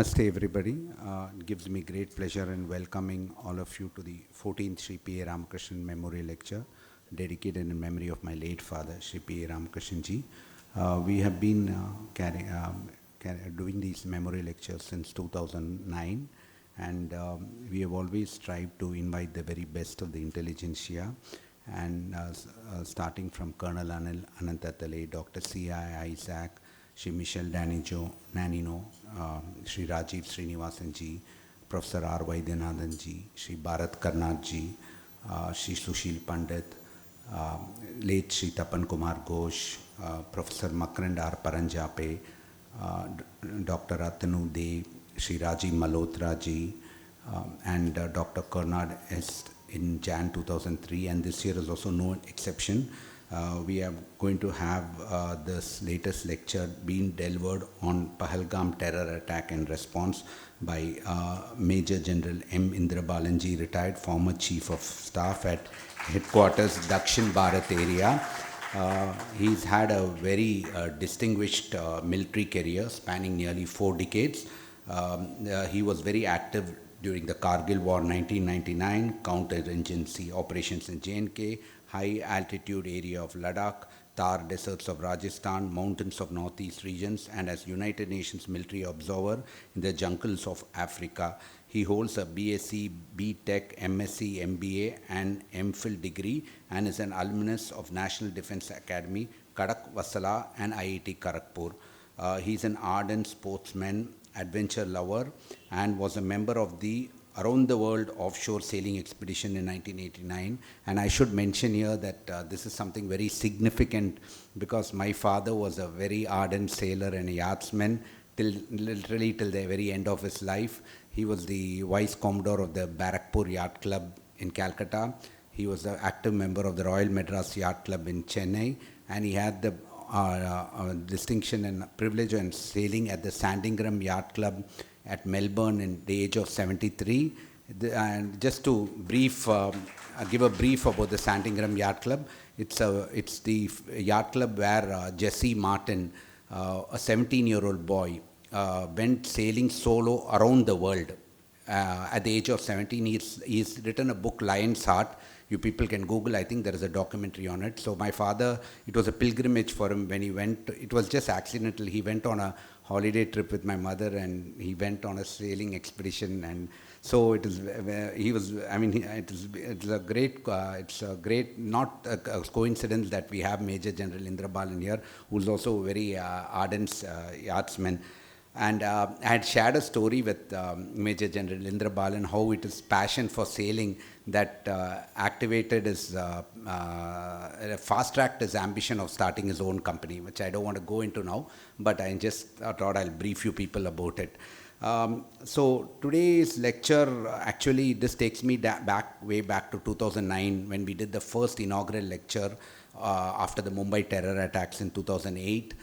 Namaste everybody. It gives me great pleasure in welcoming all of you to the 14th Shri P.A. Ramakrishnan Memorial Lecture dedicated in memory of my late father, Shri P.A. Ramakrishnan ji. We have been doing these memorial lectures since 2009, and we have always strived to invite the very best of the intelligentsia, and starting from Colonel Anil Anantatale, Dr. C.I. Isaac, Shri Michel Nanino, Shri Rajiv Srinivasan ji, Professor R. Vaidyanathan ji, Shri Bharat Karnat ji, Shri Sushil Pandit, late Shri Tapan Kumar Ghosh, Professor Makrand R. Paranjape, Dr. Atanu De, Shri Rajiv Malhotra ji, and Dr. Karnad S. in Jan 2003, and this year is also no exception. We are going to have this latest lecture being delivered on Pahalgham terror attack and response by Major General M. INDRABALAN ji, retired former Chief of Staff at Headquarters, Dakshin, Bharat area. He's had a very distinguished military career spanning nearly 4 decades. He was very active during the Kargil War 1999, counter-insurgency operations in J&K, high-altitude area of Ladakh, Thar deserts of Rajasthan, mountains of northeast regions, and as United Nations military observer in the jungles of Africa. He holds a BSc, B.Tech, MSc, MBA, and MPhil degree, and is an alumnus of National Defence Academy, Kadak Vasala, and IIT Kharagpur. He's an ardent sportsman, adventure lover, and was a member of the Around the World Offshore Sailing Expedition in 1989. And I should mention here that this is something very significant, because my father was a very ardent sailor and a yachtsman literally till the very end of his life. He was the Vice Commodore of the Barakpur Yacht Club in Calcutta. He was an active member of the Royal Madras Yacht Club in Chennai, and he had the distinction and privilege of sailing at the Sandringham Yacht Club at Melbourne in the age of 73. And just to give a brief about the Sandringham Yacht Club, it's the yacht club where Jesse Martin, a 17-year-old boy, went sailing solo around the world. At the age of 17, he's written a book, Lion's Heart. You people can Google, I think there is a documentary on it. So my father, it was a pilgrimage for him when he went. It was just accidental. He went on a holiday trip with my mother, and he went on a sailing expedition. And so it is, it's a great, not a coincidence that we have Major General INDRABALAN here, who's also a very ardent yachtsman. And I had shared a story with Major General INDRABALAN, how it is passion for sailing that activated his, fast-tracked his ambition of starting his own company, which I don't want to go into now, but I just thought I'll brief you people about it. So today's lecture, actually, this takes me way back to 2009, when we did the first inaugural lecture after the Mumbai terror attacks in 2008.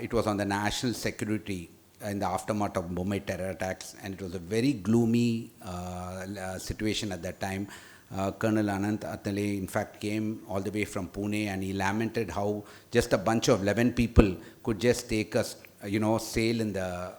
It was on the national security in the aftermath of Mumbai terror attacks, and it was a very gloomy situation at that time. Colonel Anant Atale, in fact, came all the way from Pune, and he lamented how just a bunch of 11 people could just take us, sail in the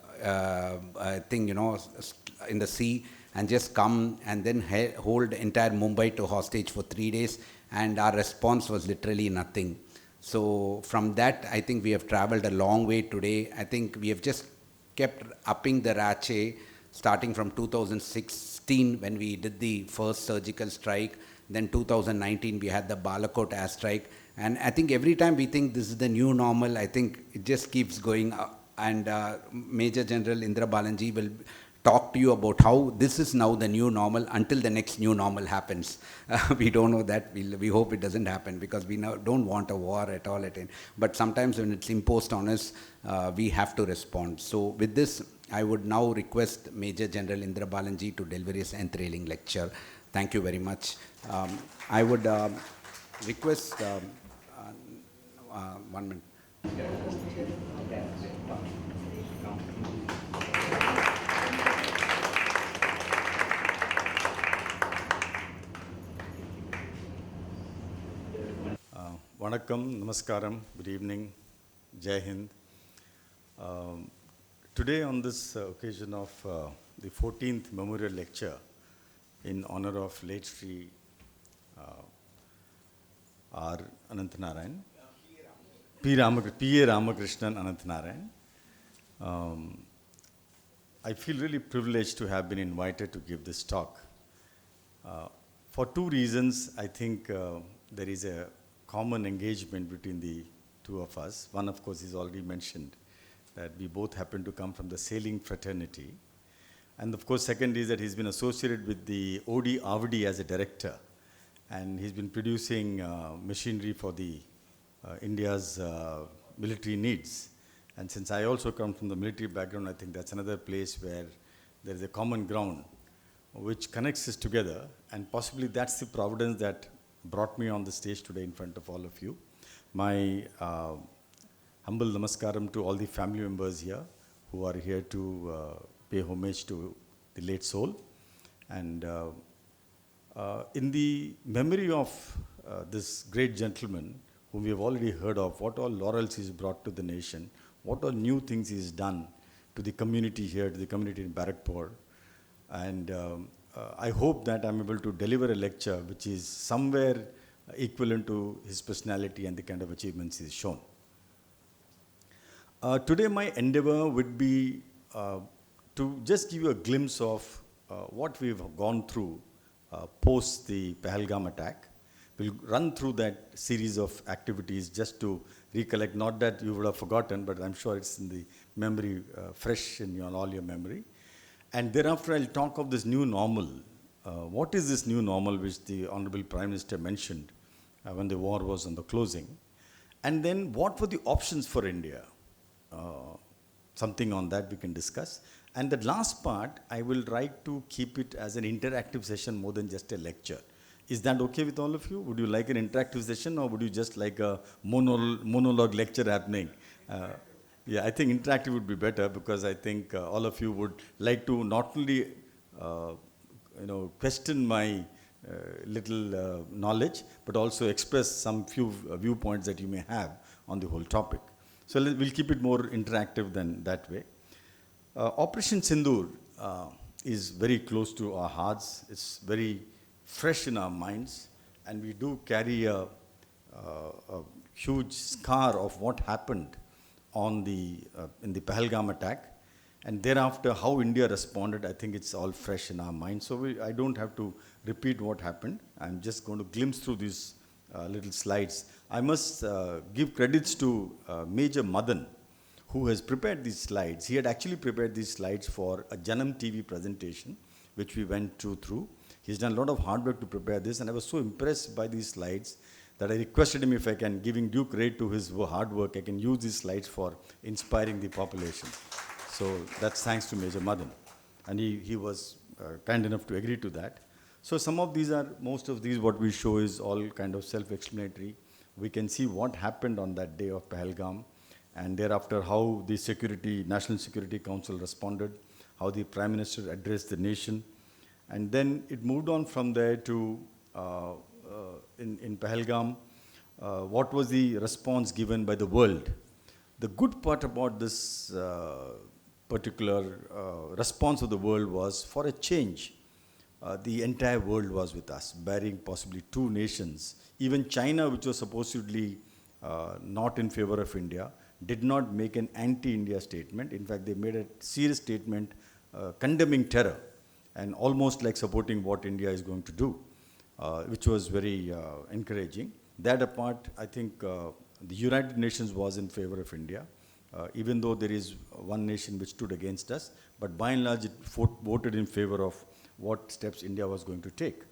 in the sea, and just come and then hold entire Mumbai to hostage for 3 days, and our response was literally nothing. So from that, I think we have traveled a long way today. I think we have just kept upping the ratchet, starting from 2016 when we did the first surgical strike. Then 2019 we had the Balakot airstrike. And I think every time we think this is the new normal, I think it just keeps going up. And Major General INDRABALAN ji will talk to you about how this is now the new normal until the next new normal happens. We don't know that. We hope it doesn't happen, because we now don't want a war at all. But sometimes when it's imposed on us, we have to respond. So with this, I would now request Major General INDRABALAN ji to deliver his enthralling lecture. Thank you very much. I would request 1 minute. Vanakkam, Namaskaram, good evening, Jai Hind. Today on this occasion of the 14th Memorial Lecture in honor of late Shri R. Ananthanarayan, P.A. Ramakrishnan Ananthanarayan, I feel really privileged to have been invited to give this talk. For two reasons, I think there is a common engagement between the two of us. One, of course, is already mentioned, that we both happen to come from the sailing fraternity. And of course, second is that he's been associated with the OD Avdi as a director. And he's been producing machinery for the India's military needs. And since I also come from the military background, I think that's another place where there is a common ground which connects us together. And possibly that's the providence that brought me on the stage today in front of all of you. My humble namaskaram to all the family members here who are here to pay homage to the late soul. And in the memory of this great gentleman, whom we have already heard of, what all laurels he's brought to the nation, what all new things he's done to the community here, to the community in Bharat. And I hope that I'm able to deliver a lecture which is somewhere equivalent to his personality and the kind of achievements he's shown. Today my endeavor would be to just give you a glimpse of what we've gone through post the Pahalgham attack. We'll run through that series of activities just to recollect, not that you would have forgotten, but I'm sure it's in the memory, fresh in all your memory. And thereafter I'll talk of this new normal. What is this new normal which the Honorable Prime Minister mentioned when the war was on the closing? And then what were the options for India? Something on that we can discuss. And the last part, I will try to keep it as an interactive session more than just a lecture. Is that okay with all of you? Would you like an interactive session, or would you just like a monologue lecture happening? Yeah, I think interactive would be better, because I think all of you would like to not only question my little knowledge, but also express some few viewpoints that you may have on the whole topic. So we'll keep it more interactive than that way. Operation Sindoor is very close to our hearts. It's very fresh in our minds, and we do carry a huge scar of what happened on in the Pahalgham attack, and thereafter how India responded. I think it's all fresh in our minds. So I don't have to repeat what happened. I'm just going to glimpse through these little slides. I must give credits to Major Madan, who has prepared these slides. He had actually prepared these slides for a Janam TV presentation, which we went through. He's done a lot of hard work to prepare this, and I was so impressed by these slides that I requested him if I can, giving due credit to his hard work, I can use these slides for inspiring the population. So that's thanks to Major Madan. And he was kind enough to agree to that. So most of these what we show is all kind of self-explanatory. We can see what happened on that day of Pahalgham, and thereafter how the National Security Council responded, how the Prime Minister addressed the nation. And then it moved on from there to, in Pahalgham, what was the response given by the world. The good part about this particular response of the world was, for a change, the entire world was with us, barring possibly two nations. Even China, which was supposedly not in favor of India, did not make an anti-India statement. In fact, they made a serious statement condemning terror and almost like supporting what India is going to do, which was very encouraging. That apart, I think the United Nations was in favor of India, even though there is one nation which stood against us, but by and large it voted in favor of what steps India was going to take.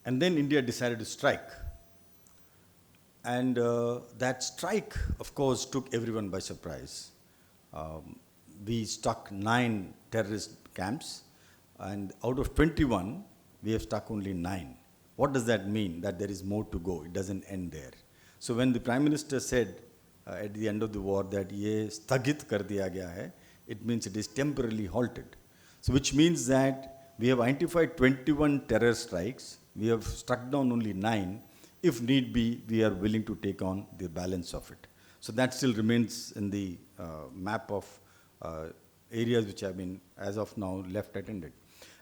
And then India decided to strike. And that strike, of course, took everyone by surprise. We struck 9 terrorist camps, and out of 21, we have struck only 9. What does that mean? That there is more to go. It doesn't end there. So when the Prime Minister said at the end of the war that ye sthagit kar diya gaya hai, it means it is temporarily halted. So which means that we have identified 21 terror strikes. We have struck down only 9. If need be, we are willing to take on the balance of it. So that still remains in the map of uh, areas which have been, as of now, left attended.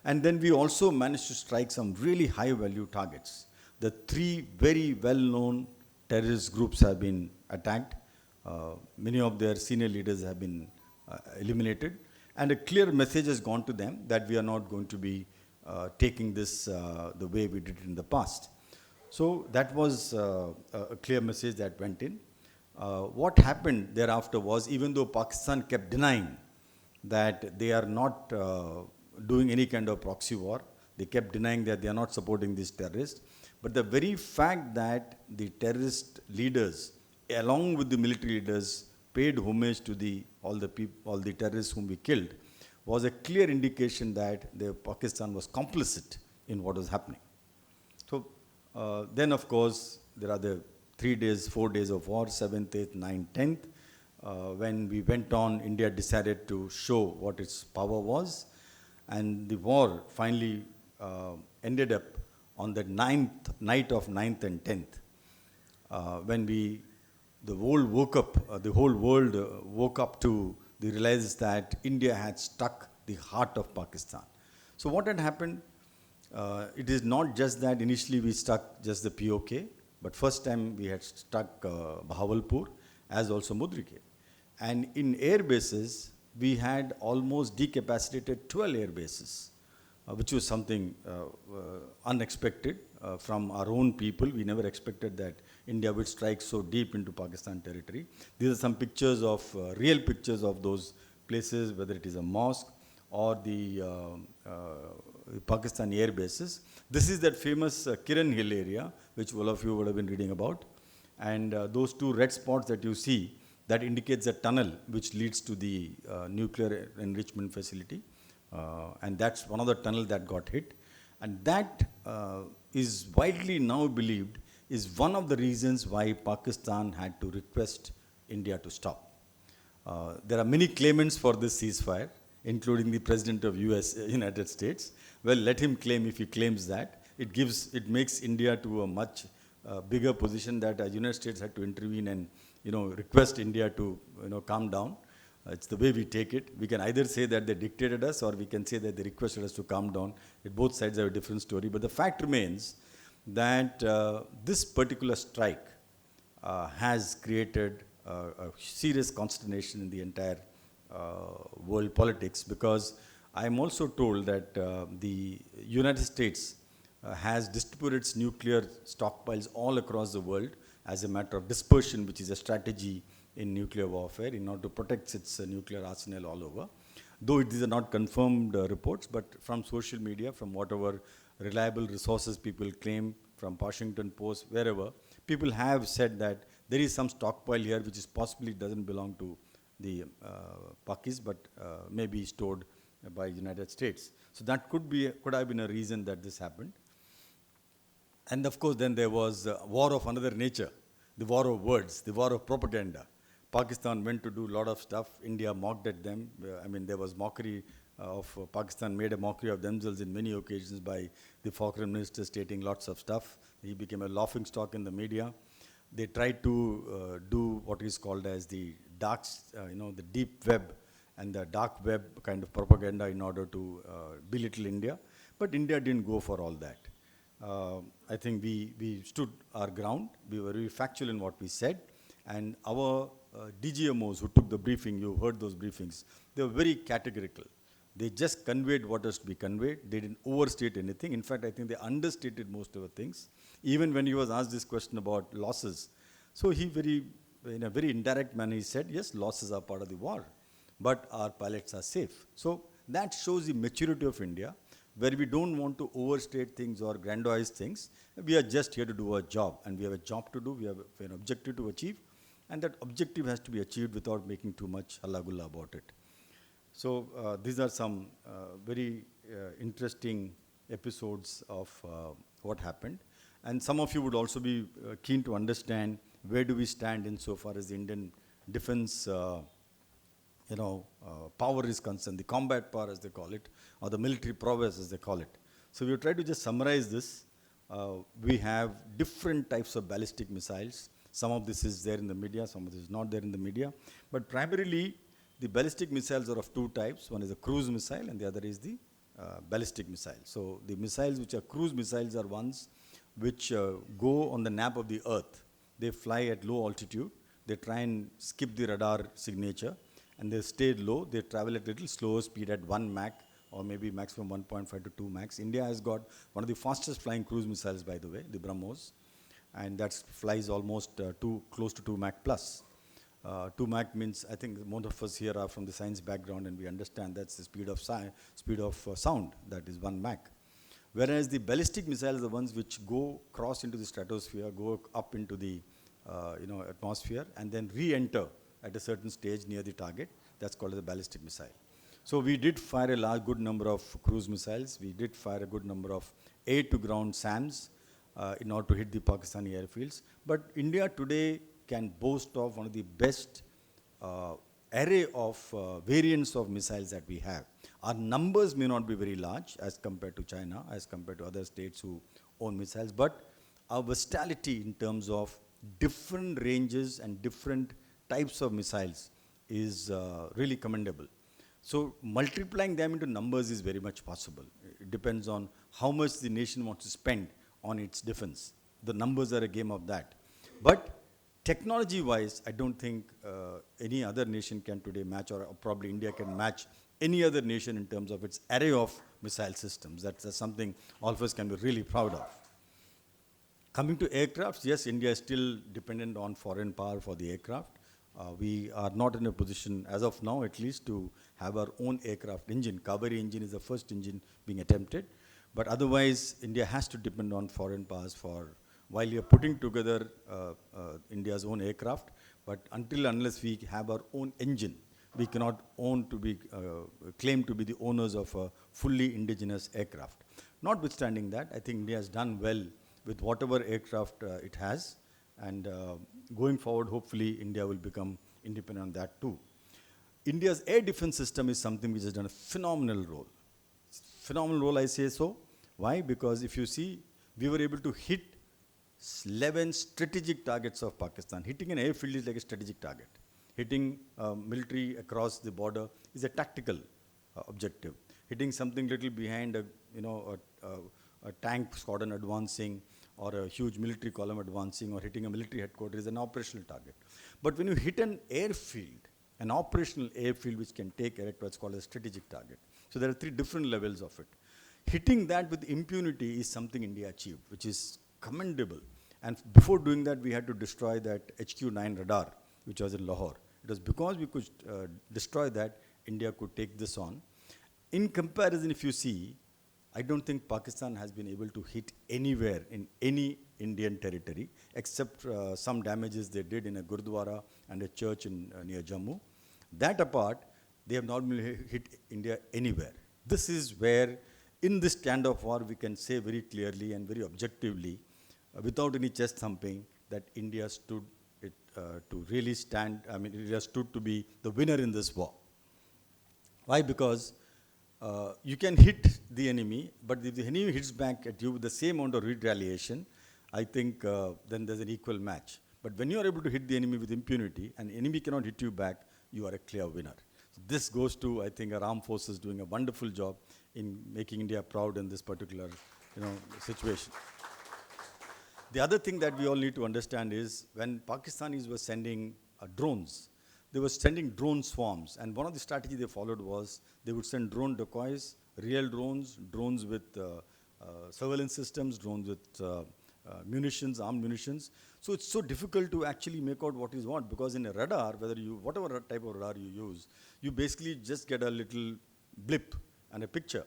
And then we also managed to strike some really high value targets. The three very well-known terrorist groups have been attacked. Many of their senior leaders have been eliminated. And a clear message has gone to them that we are not going to be taking this the way we did it in the past. So that was a clear message that went in. What happened thereafter was, even though Pakistan kept denying that they are not doing any kind of proxy war, they kept denying that they are not supporting these terrorists. But the very fact that the terrorist leaders, along with the military leaders, paid homage to all the terrorists whom we killed, was a clear indication that Pakistan was complicit in what was happening. So then, of course, there are the 3 days, 4 days of war, 7th, 8th, 9th, 10th. When we went on, India decided to show what its power was. And the war finally ended up on the night of 9th and 10th, when the world woke up, the whole world woke up to the realize that India had struck the heart of Pakistan. So what had happened, it is not just that initially we struck just the POK, but first time we had struck Bahawalpur as also Mudrike. And in air bases, we had almost decapacitated 12 air bases, which was something unexpected from our own people. We never expected that India would strike so deep into Pakistan territory. These are some pictures of, real pictures of those places, whether it is a mosque or the Pakistan air bases. This is that famous Kiran Hill area, which all of you would have been reading about. And those two red spots that you see, that indicates a tunnel which leads to the nuclear enrichment facility. And that's one of the tunnels that got hit. And that is widely now believed is one of the reasons why Pakistan had to request India to stop. There are many claimants for this ceasefire, including the President of United States. Well, let him claim if he claims that. It makes India to a much bigger position that United States had to intervene and request India to calm down. It's the way we take it. We can either say that they dictated us, or we can say that they requested us to calm down. Both sides have a different story. But the fact remains that this particular strike has created a serious consternation in the entire world politics, because I am also told that the United States has distributed its nuclear stockpiles all across the world as a matter of dispersion, which is a strategy in nuclear warfare in order to protect its nuclear arsenal all over. Though these are not confirmed reports, but from social media, from whatever reliable resources people claim, from Washington Post, wherever, people have said that there is some stockpile here which is possibly doesn't belong to the Pakis, but may be stored by United States. So that could have been a reason that this happened. And of course, then there was a war of another nature, the war of words, the war of propaganda. Pakistan went to do a lot of stuff. India mocked at them. There was mockery of Pakistan made a mockery of themselves in many occasions by the foreign minister stating lots of stuff. He became a laughing stock in the media. They tried to do what is called as the the deep web and the dark web kind of propaganda in order to belittle India. But India didn't go for all that. I think we stood our ground. We were very factual in what we said. And our DGMOs who took the briefing, you heard those briefings, they were very categorical. They just conveyed what has to be conveyed. They didn't overstate anything. In fact, I think they understated most of the things. Even when he was asked this question about losses, so he in a very indirect manner, he said, yes, losses are part of the war, but our pilots are safe. So that shows the maturity of India, where we don't want to overstate things or grandiose things. We are just here to do our job, and we have a job to do. We have an objective to achieve, and that objective has to be achieved without making too much halagulla about it. So these are some very interesting episodes of what happened. And some of you would also be keen to understand where do we stand insofar as the Indian defense power is concerned, the combat power as they call it, or the military prowess as they call it. So we try to just summarize this. We have different types of ballistic missiles. Some of this is there in the media, some of this is not there in the media. But primarily, The ballistic missiles are of two types. One is a cruise missile and the other is the ballistic missile. So the missiles which are cruise missiles are ones which go on the nap of the earth. They fly at low altitude. They try and skip the radar signature and they stay low. They travel at little slower speed at 1 Mach or maybe maximum 1.5 to 2 Mach. India has got one of the fastest flying cruise missiles, by the way, the BrahMos, and that flies almost close to 2 Mach plus. 2 Mach means, I think most of us here are from the science background and we understand that's the speed of sound, that is 1 Mach. Whereas the ballistic missiles are the ones which cross into the stratosphere, go up into the atmosphere and then re-enter at a certain stage near the target. That's called as a ballistic missile. So we did fire a good number of cruise missiles. We did fire a good number of air-to-ground SAMs in order to hit the Pakistani airfields. But India today can boast of one of the best array of variants of missiles that we have. Our numbers may not be very large as compared to China, as compared to other states who own missiles, but our versatility in terms of different ranges and different types of missiles is really commendable. So multiplying them into numbers is very much possible. It depends on how much the nation wants to spend on its defense. The numbers are a game of that. But technology-wise, I don't think any other nation can today match, or probably India can match any other nation in terms of its array of missile systems. That's something all of us can be really proud of. Coming to aircrafts, yes, India is still dependent on foreign power for the aircraft. We are not in a position, as of now at least, to have our own aircraft engine. Kaveri engine is the first engine being attempted. But otherwise, India has to depend on foreign powers while we are putting together India's own aircraft. But unless we have our own engine, we cannot claim to be the owners of a fully indigenous aircraft. Notwithstanding that, I think India has done well with whatever aircraft it has. And going forward, hopefully, India will become independent on that too. India's air defense system is something which has done a phenomenal role. Phenomenal role, I say so. Why? Because if you see, we were able to hit 11 strategic targets of Pakistan. Hitting an airfield is like a strategic target. Hitting military across the border is a tactical objective. Hitting something little behind a tank squadron advancing, or a huge military column advancing, or hitting a military headquarters is an operational target. But when you hit an airfield, an operational airfield which can take erect what's called a strategic target. So there are 3 different levels of it. Hitting that with impunity is something India achieved, which is commendable. And before doing that, we had to destroy that HQ-9 radar, which was in Lahore. It was because we could destroy that, India could take this on. In comparison, if you see, I don't think Pakistan has been able to hit anywhere in any Indian territory, except some damages they did in a Gurdwara and a church near Jammu. That apart, they have not been hit India anywhere. This is where, in this standoff war, we can say very clearly and very objectively, without any chest thumping, that India stood to really stand, India stood to be the winner in this war. Why? Because you can hit the enemy, but if the enemy hits back at you with the same amount of retaliation, I think then there's an equal match. But when you are able to hit the enemy with impunity, and the enemy cannot hit you back, you are a clear winner. So this goes to, I think, our armed forces doing a wonderful job in making India proud in this particular situation. The other thing that we all need to understand is when Pakistanis were sending drones, they were sending drone swarms, and one of the strategies they followed was they would send drone decoys, real drones, drones with surveillance systems, drones with munitions, armed munitions. So it's so difficult to actually make out what is what, because in a radar, whatever type of radar you use, you basically just get a little blip and a picture.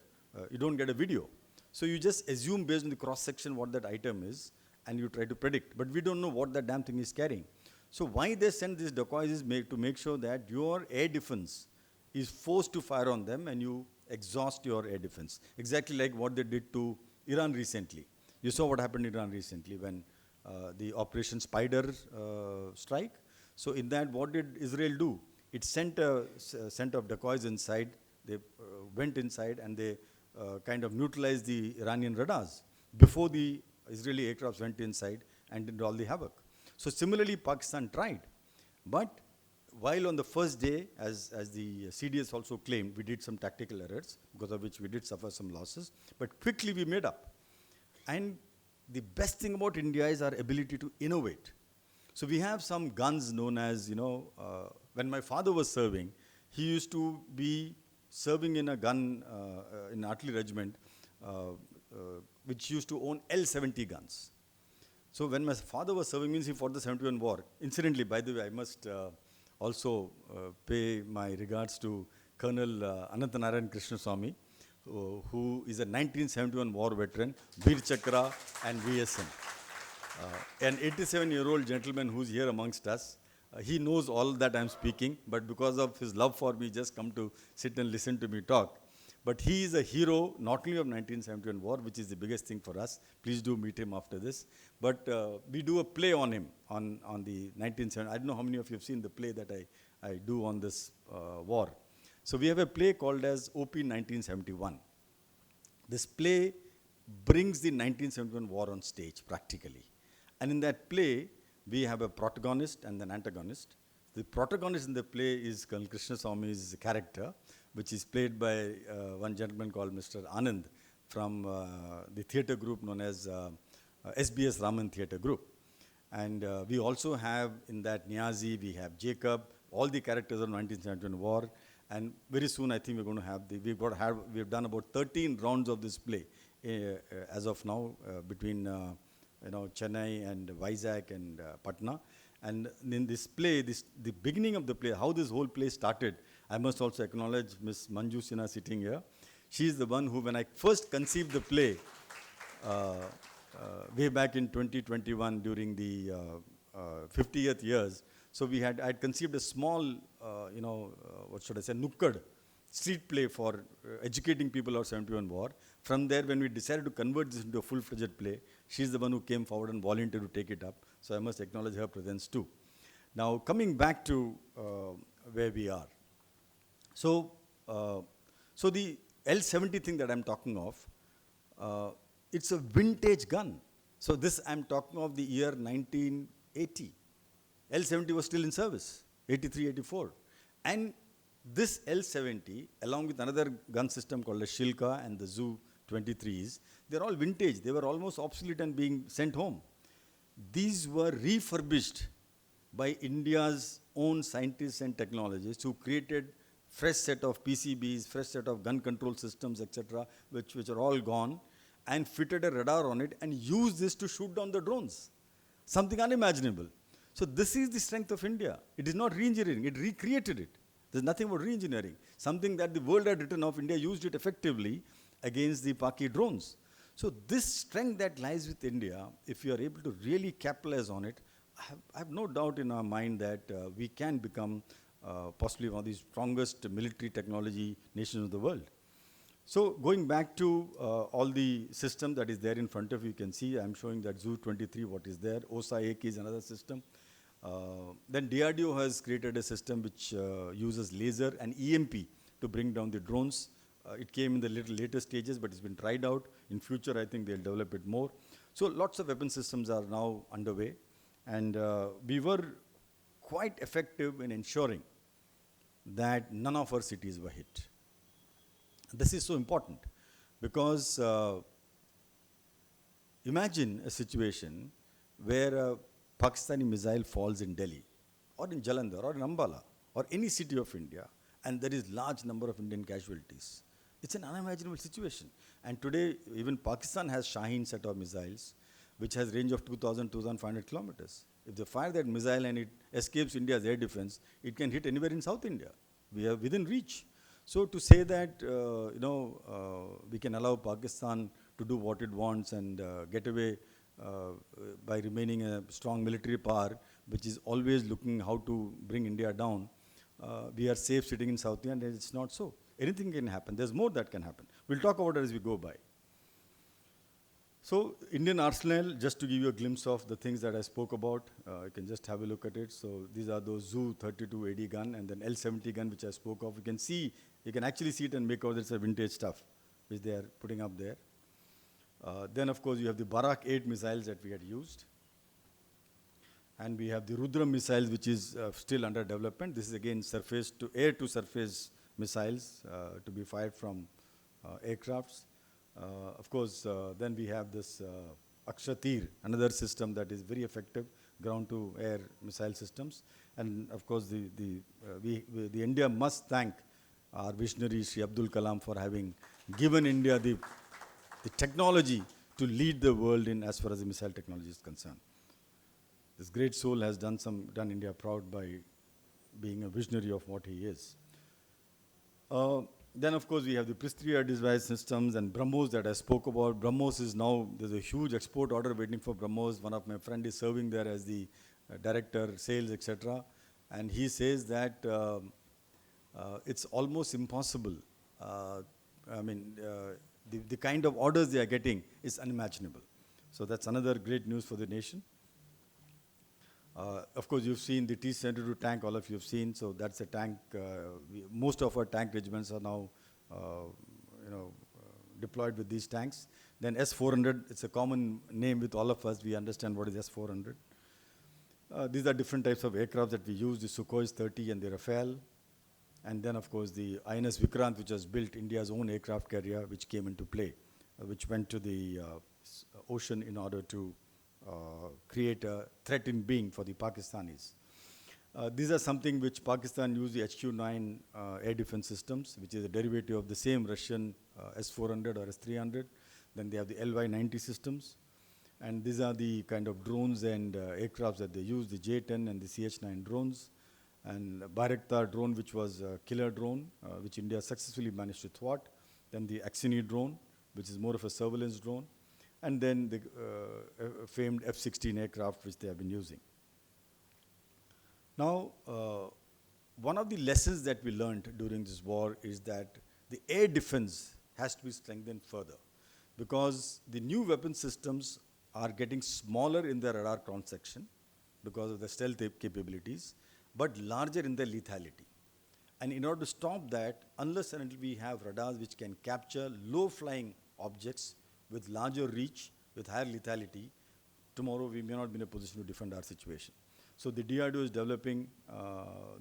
You don't get a video. So you just assume based on the cross-section what that item is, and you try to predict. But we don't know what that damn thing is carrying. So why they send these decoys is to make sure that your air defense is forced to fire on them and you exhaust your air defense. Exactly like what they did to Iran recently. You saw what happened in Iran recently when the Operation Spider strike. So in that, what did Israel do? It sent a set of decoys inside. They went inside and they kind of neutralized the Iranian radars before the Israeli aircrafts went inside and did all the havoc. So similarly, Pakistan tried. But while on the first day, as the CDS also claimed, we did some tactical errors, because of which we did suffer some losses, but quickly we made up. And the best thing about India is our ability to innovate. So we have some guns known as, when my father was serving, he used to be serving in a gun, in artillery regiment, which used to own L-70 guns. So when my father was serving, means he fought the 71 war. Incidentally, by the way, I must also pay my regards to Colonel Anantanarayan Krishnaswamy, who is a 1971 war veteran, Veer Chakra and VSN. An 87-year-old gentleman who's here amongst us. He knows all that I'm speaking, but because of his love for me, just come to sit and listen to me talk. But he is a hero, not only of 1971 war, which is the biggest thing for us. Please do meet him after this. But we do a play on him, on the 1970. I don't know how many of you have seen the play that I do on this war. So we have a play called as OP 1971. This play brings the 1971 war on stage, practically. And in that play, we have a protagonist and an antagonist. The protagonist in the play is Colonel Krishnaswamy's character, which is played by one gentleman called Mr. Anand from the theatre group known as SBS Raman Theatre Group. And we also have in that Niazi, we have Jacob, all the characters of 1971 war. And very soon, I think we're going to have we've done about 13 rounds of this play as of now between Chennai and Vizag and Patna. And in this play, the beginning of the play, how this whole play started, I must also acknowledge Miss Manju Sinha sitting here. She is the one who, when I first conceived the play, way back in 2021 during the 50th years, so I'd conceived a small, what should I say, nukkad street play for educating people of 71 war. From there, when we decided to convert this into a full-fledged play, she's the one who came forward and volunteered to take it up. So I must acknowledge her presence too. Now, coming back to where we are. So the L-70 thing that I'm talking of, it's a vintage gun. So this, I'm talking of the year 1980. L-70 was still in service, 83, 84. And this L-70, along with another gun system called the Shilka and the Zu-23s, they're all vintage. They were almost obsolete and being sent home. These were refurbished by India's own scientists and technologists who created fresh set of PCBs, fresh set of gun control systems, etc., which are all gone, and fitted a radar on it and used this to shoot down the drones. Something unimaginable. So this is the strength of India. It is not re-engineering, it recreated it. There's nothing about re-engineering. Something that the world had written off, India used it effectively against the Paki drones. So this strength that lies with India, if you are able to really capitalize on it, I have no doubt in our mind that we can become possibly one of the strongest military technology nations of the world. So going back to all the system that is there in front of you, you can see I'm showing that Zu-23, what is there. OSA-AK is another system. Then DRDO has created a system which uses laser and EMP to bring down the drones. It came in the little later stages, but it's been tried out. In future, I think they'll develop it more. So lots of weapon systems are now underway. And we were quite effective in ensuring that none of our cities were hit. This is so important because imagine a situation where a Pakistani missile falls in Delhi or in Jalandhar or in Ambala or any city of India, and there is large number of Indian casualties. It's an unimaginable situation. And today, even Pakistan has Shaheen set of missiles, which has range of 2,000, 2,500 kilometers. If they fire that missile and it escapes India's air defense, it can hit anywhere in South India. We are within reach. So to say that, we can allow Pakistan to do what it wants and get away by remaining a strong military power, which is always looking how to bring India down, we are safe sitting in South India, and it's not so. Anything can happen. There's more that can happen. We'll talk about it as we go by. So Indian arsenal, just to give you a glimpse of the things that I spoke about, you can just have a look at it. So these are those Zu-32 AD gun and then L-70 gun, which I spoke of. You can actually see it and make out it's a vintage stuff, which they are putting up there. Then, of course, you have the Barak 8 missiles that we had used. And we have the Rudra missiles, which is still under development. This is again surface to air to surface missiles to be fired from aircrafts. Of course, then we have this Akshatir, another system that is very effective, ground to air missile systems. And of course, the India must thank our visionary Sri Abdul Kalam for having given India the technology to lead the world in as far as the missile technology is concerned. This great soul has done India proud by being a visionary of what he is. Then, of course, we have the Pristria device systems and BrahMos that I spoke about. BrahMos is now, there's a huge export order waiting for BrahMos. One of my friends is serving there as the director, sales, etc. And he says that it's almost impossible. The kind of orders they are getting is unimaginable. So that's another great news for the nation. Of course, you've seen the T-72 tank, all of you have seen, so that's a tank. Most of our tank regiments are now deployed with these tanks. Then S-400, it's a common name with all of us. We understand what is S-400. These are different types of aircraft that we use, the Sukhoi 30 and the Rafale. And then, of course, the INS Vikrant, which has built India's own aircraft carrier, which came into play, which went to the ocean in order to create a threat in being for the Pakistanis. These are something which Pakistan used, the HQ-9 air defense systems, which is a derivative of the same Russian S-400 or S-300. Then they have the LY-90 systems. And these are the kind of drones and aircrafts that they use, the J-10 and the CH-9 drones. And Bayraktar drone, which was a killer drone, which India successfully managed to thwart. Then the Aksini drone, which is more of a surveillance drone. And then the famed F-16 aircraft, which they have been using. Now, one of the lessons that we learned during this war is that the air defense has to be strengthened further, because the new weapon systems are getting smaller in their radar cross-section because of the stealth capabilities, but larger in their lethality. And in order to stop that, unless and until we have radars which can capture low-flying objects with larger reach, with higher lethality, tomorrow we may not be in a position to defend our situation. So the DRDO is developing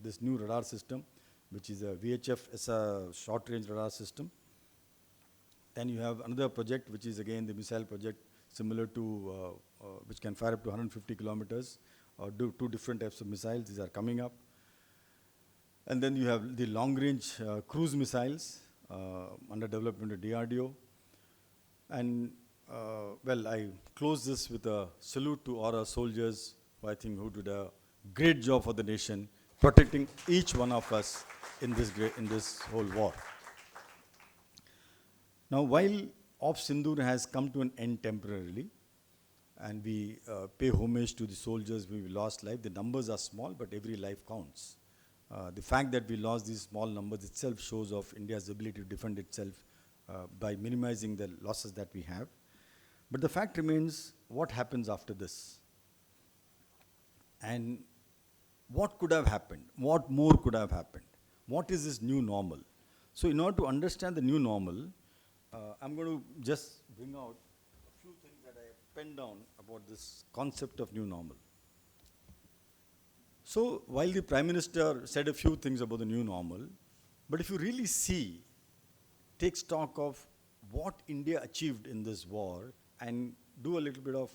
this new radar system, which is a VHF SR short-range radar system. Then you have another project, which is again the missile project, similar to, which can fire up to 150 kilometers, or do two different types of missiles. These are coming up. And then you have the long-range cruise missiles under development at DRDO. And well, I close this with a salute to all our soldiers, who I think who did a great job for the nation, protecting each one of us in this whole war. Now, while Op Sindoor has come to an end temporarily, and we pay homage to the soldiers who lost life, the numbers are small, but every life counts. The fact that we lost these small numbers itself shows of India's ability to defend itself by minimizing the losses that we have. But the fact remains, what happens after this? And what could have happened? What more could have happened? What is this new normal? So in order to understand the new normal, I'm going to just bring out a few things that I have penned down about this concept of new normal. So while the Prime Minister said a few things about the new normal, but if you really see, take stock of what India achieved in this war and do a little bit of,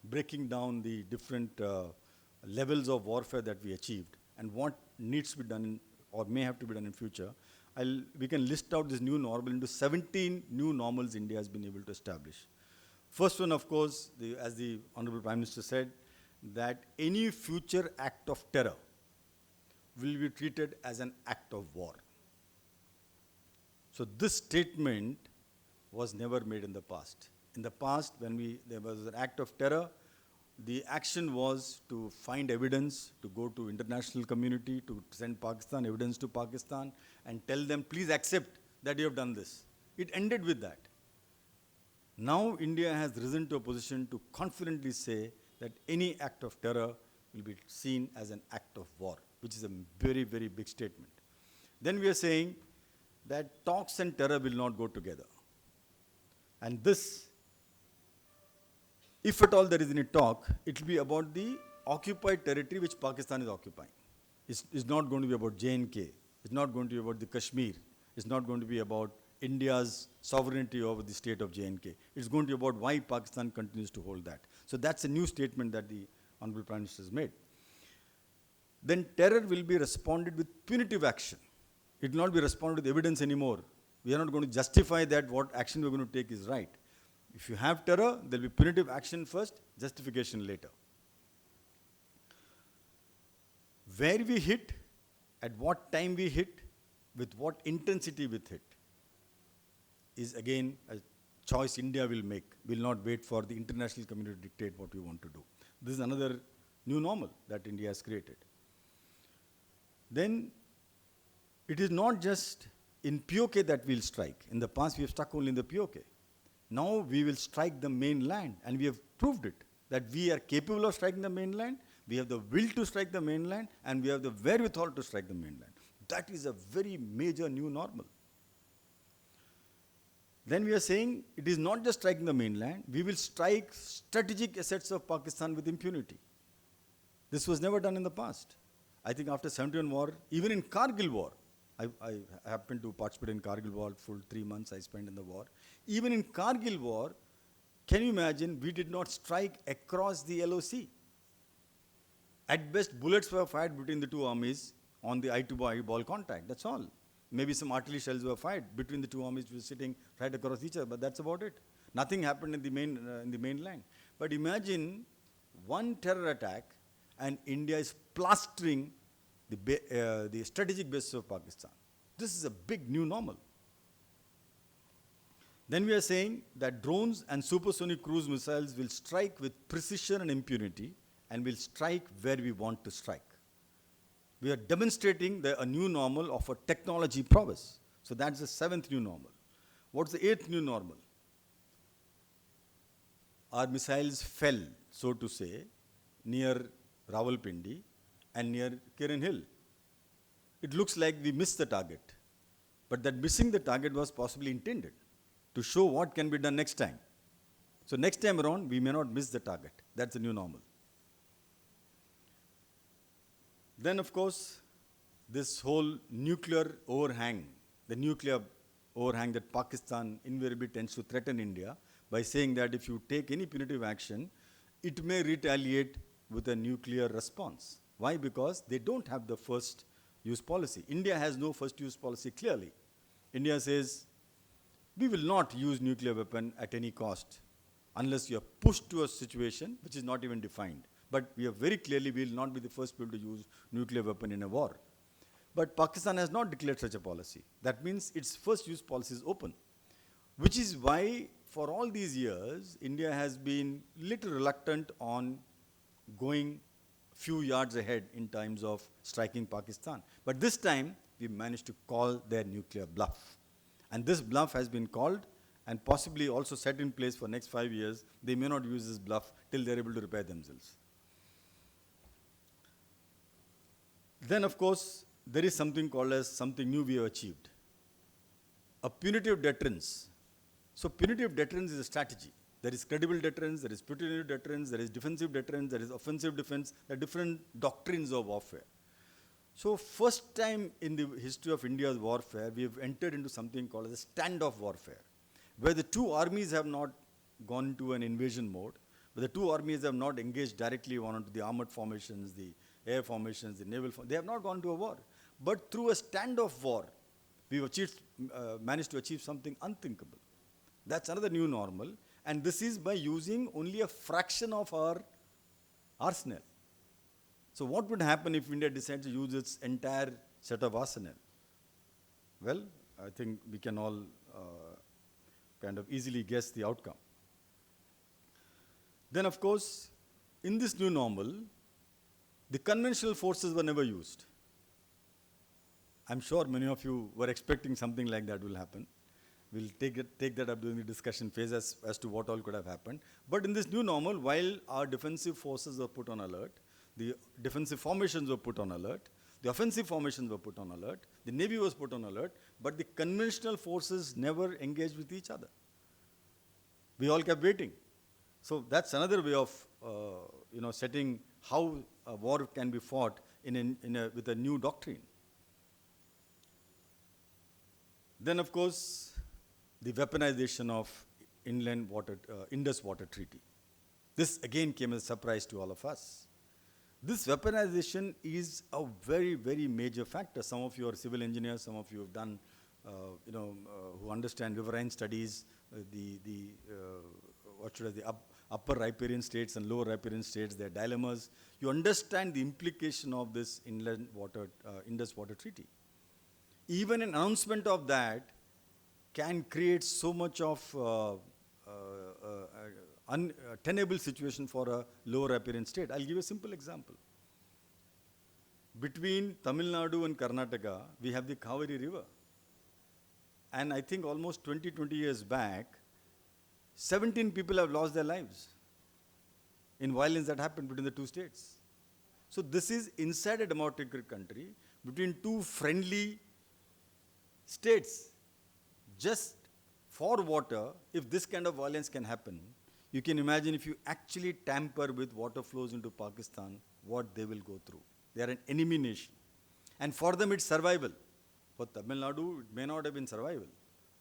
breaking down the different levels of warfare that we achieved and what needs to be done or may have to be done in future, we can list out this new normal into 17 new normals India has been able to establish. First one, of course, as the Honorable Prime Minister said, that any future act of terror will be treated as an act of war. So this statement was never made in the past. In the past, when there was an act of terror, the action was to find evidence, to go to international community, to send Pakistan evidence to Pakistan, and tell them, please accept that you have done this. It ended with that. Now India has risen to a position to confidently say that any act of terror will be seen as an act of war, which is a very, very big statement. Then we are saying that talks and terror will not go together. And this, if at all there is any talk, it will be about the occupied territory which Pakistan is occupying. It's not going to be about J&K. It's not going to be about the Kashmir. It's not going to be about India's sovereignty over the state of J&K. It's going to be about why Pakistan continues to hold that. So that's a new statement that the Honorable Prime Minister has made. Then terror will be responded with punitive action. It will not be responded with evidence anymore. We are not going to justify that what action we are going to take is right. If you have terror, there will be punitive action first, justification later. Where we hit, at what time we hit, with what intensity we hit, is again a choice India will make. We will not wait for the international community to dictate what we want to do. This is another new normal that India has created. Then it is not just in POK that we will strike. In the past, we have stuck only in the POK. Now we will strike the mainland, and we have proved it, that we are capable of striking the mainland, we have the will to strike the mainland, and we have the wherewithal to strike the mainland. That is a very major new normal. Then we are saying it is not just striking the mainland, we will strike strategic assets of Pakistan with impunity. This was never done in the past. I think after 71 war, even in Kargil war, I happened to participate in Kargil war, full 3 months I spent in the war. Even in Kargil war, can you imagine, we did not strike across the LOC. At best, bullets were fired between the two armies on the eye-to-eyeball contact, that's all. Maybe some artillery shells were fired between the two armies which were sitting right across each other, but that's about it. Nothing happened in the mainland. But imagine one terror attack and India is plastering the strategic bases of Pakistan. This is a big new normal. Then we are saying that drones and supersonic cruise missiles will strike with precision and impunity and will strike where we want to strike. We are demonstrating a new normal of a technology prowess. So that's the 7th new normal. What's the 8th new normal? Our missiles fell, so to say, near Rawalpindi and near Kiran Hill. It looks like we missed the target. But that missing the target was possibly intended to show what can be done next time. So next time around, we may not miss the target. That's the new normal. Then, of course, this whole nuclear overhang, the nuclear overhang that Pakistan invariably tends to threaten India by saying that if you take any punitive action, it may retaliate with a nuclear response. Why? Because they don't have the first use policy. India has no first use policy clearly. India says, we will not use nuclear weapon at any cost unless you are pushed to a situation which is not even defined. But we are very clearly, we will not be the first people to use nuclear weapon in a war. But Pakistan has not declared such a policy. That means its first use policy is open. Which is why, for all these years, India has been little reluctant on going few yards ahead in terms of striking Pakistan. But this time, we managed to call their nuclear bluff. And this bluff has been called and possibly also set in place for next 5 years. They may not use this bluff till they're able to repair themselves. Then, of course, there is something called as something new we have achieved. A punitive deterrence. So punitive deterrence is a strategy. There is credible deterrence, there is punitive deterrence, there is defensive deterrence, there is offensive defense, there are different doctrines of warfare. So first time in the history of India's warfare, we have entered into something called as a standoff warfare, where the two armies have not gone into an invasion mode, where the two armies have not engaged directly onto the armored formations, the air formations, the naval formations. They have not gone to a war. But through a standoff war, we've managed to achieve something unthinkable. That's another new normal. And this is by using only a fraction of our arsenal. So what would happen if India decides to use its entire set of arsenal? Well, I think we can all kind of easily guess the outcome. Then, of course, in this new normal, the conventional forces were never used. I'm sure many of you were expecting something like that will happen. We'll take that up during the discussion phase as to what all could have happened. But in this new normal, while our defensive forces were put on alert, the defensive formations were put on alert, the offensive formations were put on alert, the Navy was put on alert, but the conventional forces never engaged with each other. We all kept waiting. So that's another way of setting how a war can be fought with a new doctrine. Then, of course, the weaponization of Indus Water Treaty. This again came as a surprise to all of us. This weaponization is a very, very major factor. Some of you are civil engineers, some of you have done, who understand riverine studies, the upper riparian states and lower riparian states, their dilemmas. You understand the implication of this Indus Water Treaty. Even an announcement of that can create so much of untenable situation for a lower riparian state. I'll give you a simple example. Between Tamil Nadu and Karnataka, we have the Kaveri River. And I think almost 20 years back, 17 people have lost their lives in violence that happened between the two states. So this is inside a democratic country, between two friendly states. Just for water, if this kind of violence can happen, you can imagine if you actually tamper with water flows into Pakistan, what they will go through. They are an enemy nation. And for them, it's survival. For Tamil Nadu, it may not have been survival.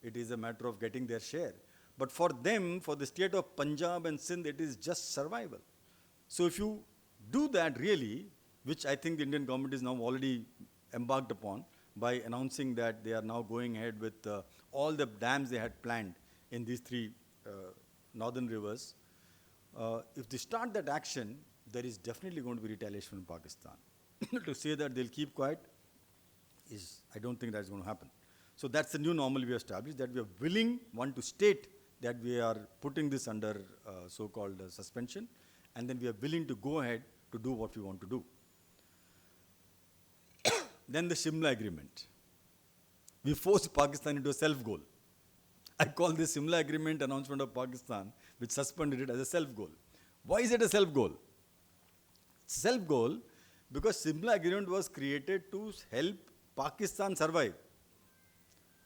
It is a matter of getting their share. But for them, for the state of Punjab and Sindh, it is just survival. So if you do that really, which I think the Indian government is now already embarked upon by announcing that they are now going ahead with all the dams they had planned in these three northern rivers. If they start that action, there is definitely going to be retaliation from Pakistan. To say that they'll keep quiet, I don't think that's going to happen. So that's the new normal we established, that we are willing, to state that we are putting this under so-called suspension, and then we are willing to go ahead to do what we want to do. Then the Shimla Agreement. We forced Pakistan into a self-goal. I call this Shimla Agreement announcement of Pakistan, which suspended it, as a self-goal. Why is it a self-goal? Self-goal because Shimla Agreement was created to help Pakistan survive.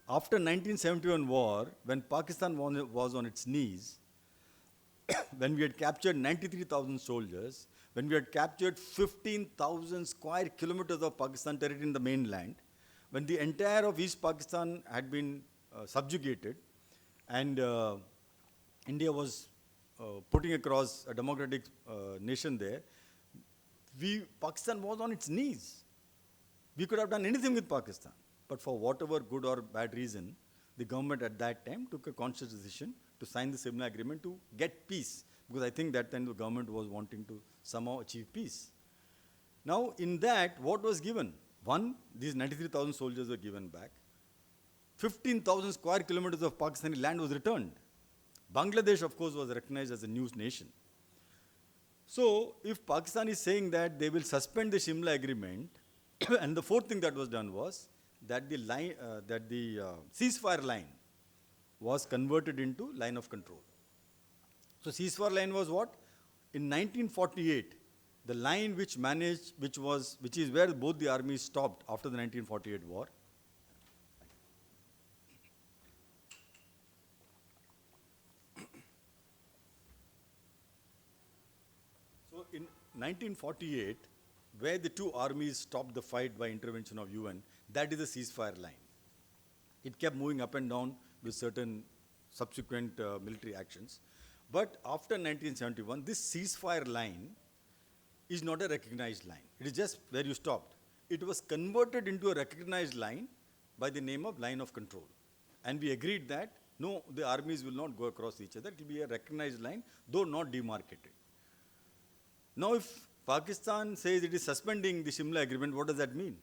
After 1971 war, when Pakistan was on its knees, when we had captured 93,000 soldiers, when we had captured 15,000 square kilometers of Pakistan territory in the mainland, when the entire of East Pakistan had been subjugated, and India was putting across a democratic nation there, Pakistan was on its knees. We could have done anything with Pakistan. But for whatever good or bad reason, the government at that time took a conscious decision to sign the Shimla Agreement to get peace. Because I think that time the government was wanting to somehow achieve peace. Now, in that, what was given? One, these 93,000 soldiers were given back. 15,000 square kilometers of Pakistani land was returned. Bangladesh, of course, was recognized as a new nation. So, if Pakistan is saying that they will suspend the Shimla Agreement, and the fourth thing that was done was that the ceasefire line was converted into line of control. So ceasefire line was what? In 1948, the line which is where both the armies stopped after the 1948 war. So in 1948, where the two armies stopped the fight by intervention of UN, that is the ceasefire line. It kept moving up and down with certain subsequent military actions. But after 1971, this ceasefire line is not a recognized line. It is just where you stopped. It was converted into a recognized line by the name of line of control. And we agreed that, no, the armies will not go across each other. It will be a recognized line, though not demarcated. Now, if Pakistan says it is suspending the Shimla Agreement, what does that mean?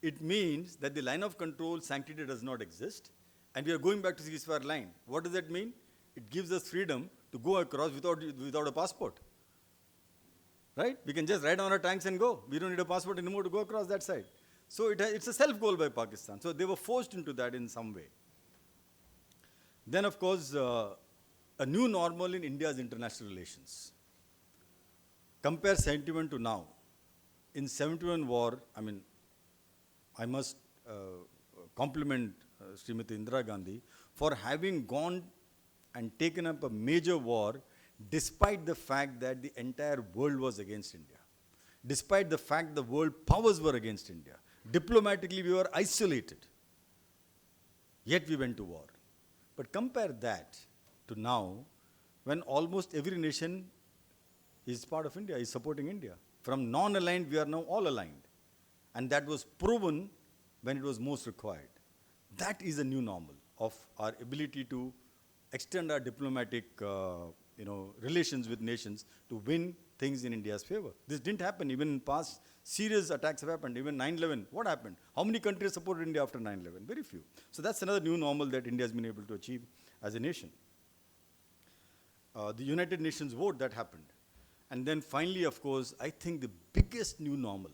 It means that the line of control sanctity does not exist, and we are going back to the ceasefire line. What does that mean? It gives us freedom to go across without a passport. Right? We can just ride on our tanks and go. We don't need a passport anymore to go across that side. So it's a self-goal by Pakistan. So they were forced into that in some way. Then, of course, a new normal in India's international relations. Compare 71 to now. In 71 war, I must compliment Srimati Indira Gandhi for having gone and taken up a major war despite the fact that the entire world was against India. despite the fact the world powers were against India. Diplomatically, we were isolated. Yet we went to war. But compare that to now, when almost every nation is part of India, is supporting India. From non-aligned, we are now all aligned. And that was proven when it was most required. That is a new normal of our ability to extend our diplomatic relations with nations to win things in India's favor. This didn't happen. Even in past, serious attacks have happened. Even 9/11, what happened? How many countries supported India after 9/11? Very few. So that's another new normal that India has been able to achieve as a nation. The United Nations vote, that happened. And then finally, of course, I think the biggest new normal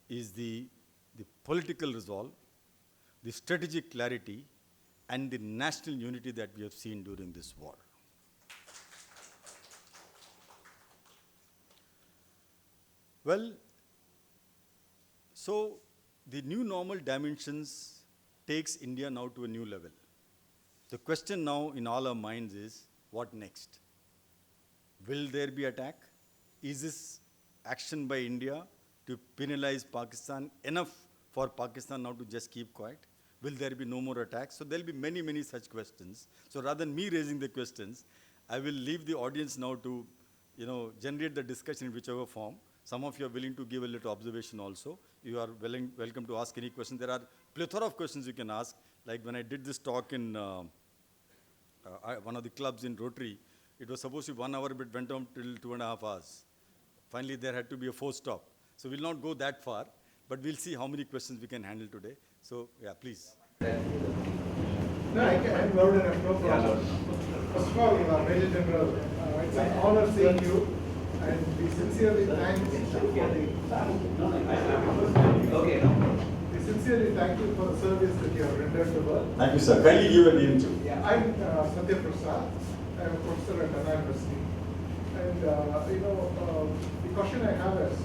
is the political resolve, the strategic clarity, and the national unity that we have seen during this war. Well, so the new normal dimensions takes India now to a new level. The question now in all our minds is, what next? Will there be attack? Is this action by India to penalize Pakistan enough for Pakistan now to just keep quiet? Will there be no more attacks? So there will be many, many such questions. So rather than me raising the questions, I will leave the audience now to generate the discussion in whichever form. Some of you are willing to give a little observation also. You are welcome to ask any question. There are plethora of questions you can ask. Like when I did this talk in one of the clubs in Rotary, it was supposed to be 1 hour, but went on till 2.5 hours. Finally, there had to be a forced stop. So we'll not go that far, but we'll see how many questions we can handle today. So, yeah, please. No, I'm loud enough, no problem. First of all, Major General, it's an honor seeing you, and we sincerely thank you for the service that you have rendered to the world. Thank you, sir. Kindly give a name too. I'm Satya Prasad. I'm a professor at Chennai University. And, the question I have is,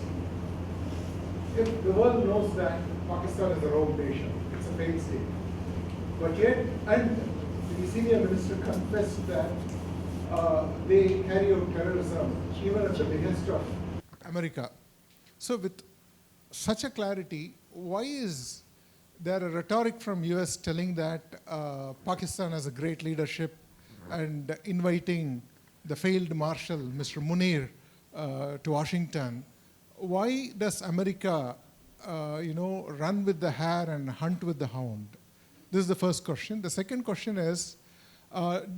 if the world knows that Pakistan is a rogue nation, it's a failed state, but yet, and the senior minister confessed that they carry out terrorism even at the behest of America. So with such a clarity, why is there a rhetoric from US telling that Pakistan has a great leadership and inviting the failed Marshal, Mr. Munir, to Washington? Why does America, run with the hare and hunt with the hound? This is the first question. The second question is,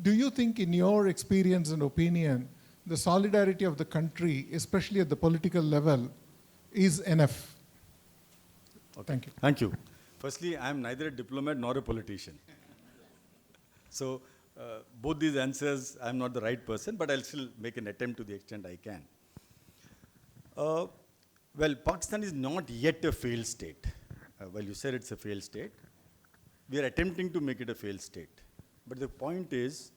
do you think in your experience and opinion, the solidarity of the country, especially at the political level, is enough? Okay. Thank you. Thank you. Firstly, I am neither a diplomat nor a politician. So, both these answers, I am not the right person, but I'll still make an attempt to the extent I can. Well, Pakistan is not yet a failed state. Well, you said it's a failed state. We are attempting to make it a failed state. But the point is,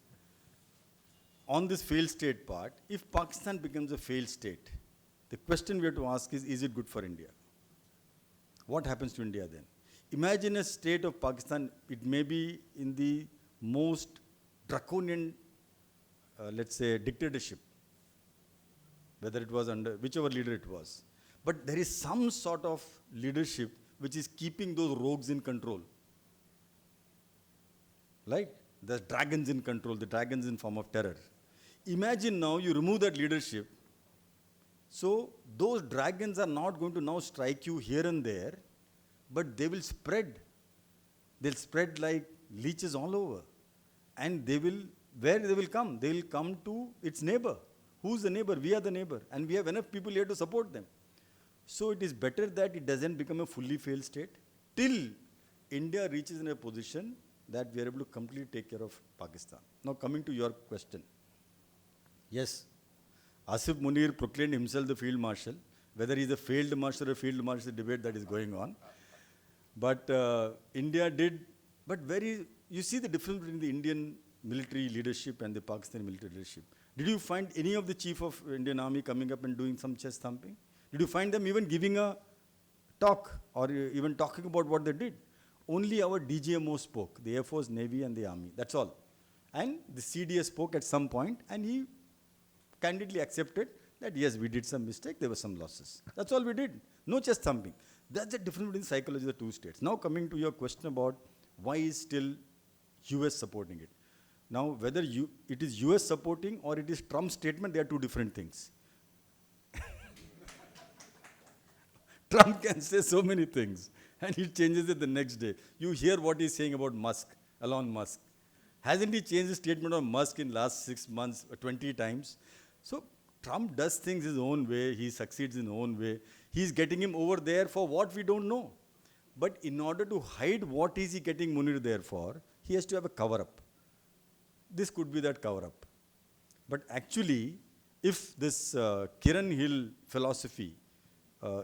on this failed state part, if Pakistan becomes a failed state, the question we have to ask is it good for India? What happens to India then? Imagine a state of Pakistan, it may be in the most draconian, let's say, dictatorship, whether it was under whichever leader it was. But there is some sort of leadership which is keeping those rogues in control. Like the dragons in control, the dragons in form of terror. Imagine now you remove that leadership. So those dragons are not going to now strike you here and there, but they will spread. They'll spread like leeches all over. And they will, where they will come? They will come to its neighbor. Who's the neighbor? We are the neighbor. And we have enough people here to support them. So it is better that it doesn't become a fully failed state till India reaches in a position that we are able to completely take care of Pakistan. Now coming to your question. Yes, Asif Munir proclaimed himself the field marshal. Whether he's a failed marshal or a field marshal, the debate that is going on. But India did, but you see the difference between the Indian military leadership and the Pakistani military leadership. Did you find any of the chief of Indian Army coming up and doing some chest thumping? Did you find them even giving a talk or even talking about what they did? Only our DGMO spoke, the Air Force, Navy and the Army, that's all. And the CDS spoke at some point and he candidly accepted that yes, we did some mistake, there were some losses. That's all we did. No chest thumping. That's the difference between psychology of the two states. Now coming to your question about why is still US supporting it. Now whether it is US supporting or it is Trump's statement, they are two different things. Trump can say so many things and he changes it the next day. You hear what he's saying about Musk, Elon Musk. Hasn't he changed his statement on Musk in last 6 months 20 times? So Trump does things his own way, he succeeds in his own way. He's getting him over there for what we don't know. But in order to hide what is he getting Munir there for, he has to have a cover-up. This could be that cover-up. But actually, if this Kiran Hill philosophy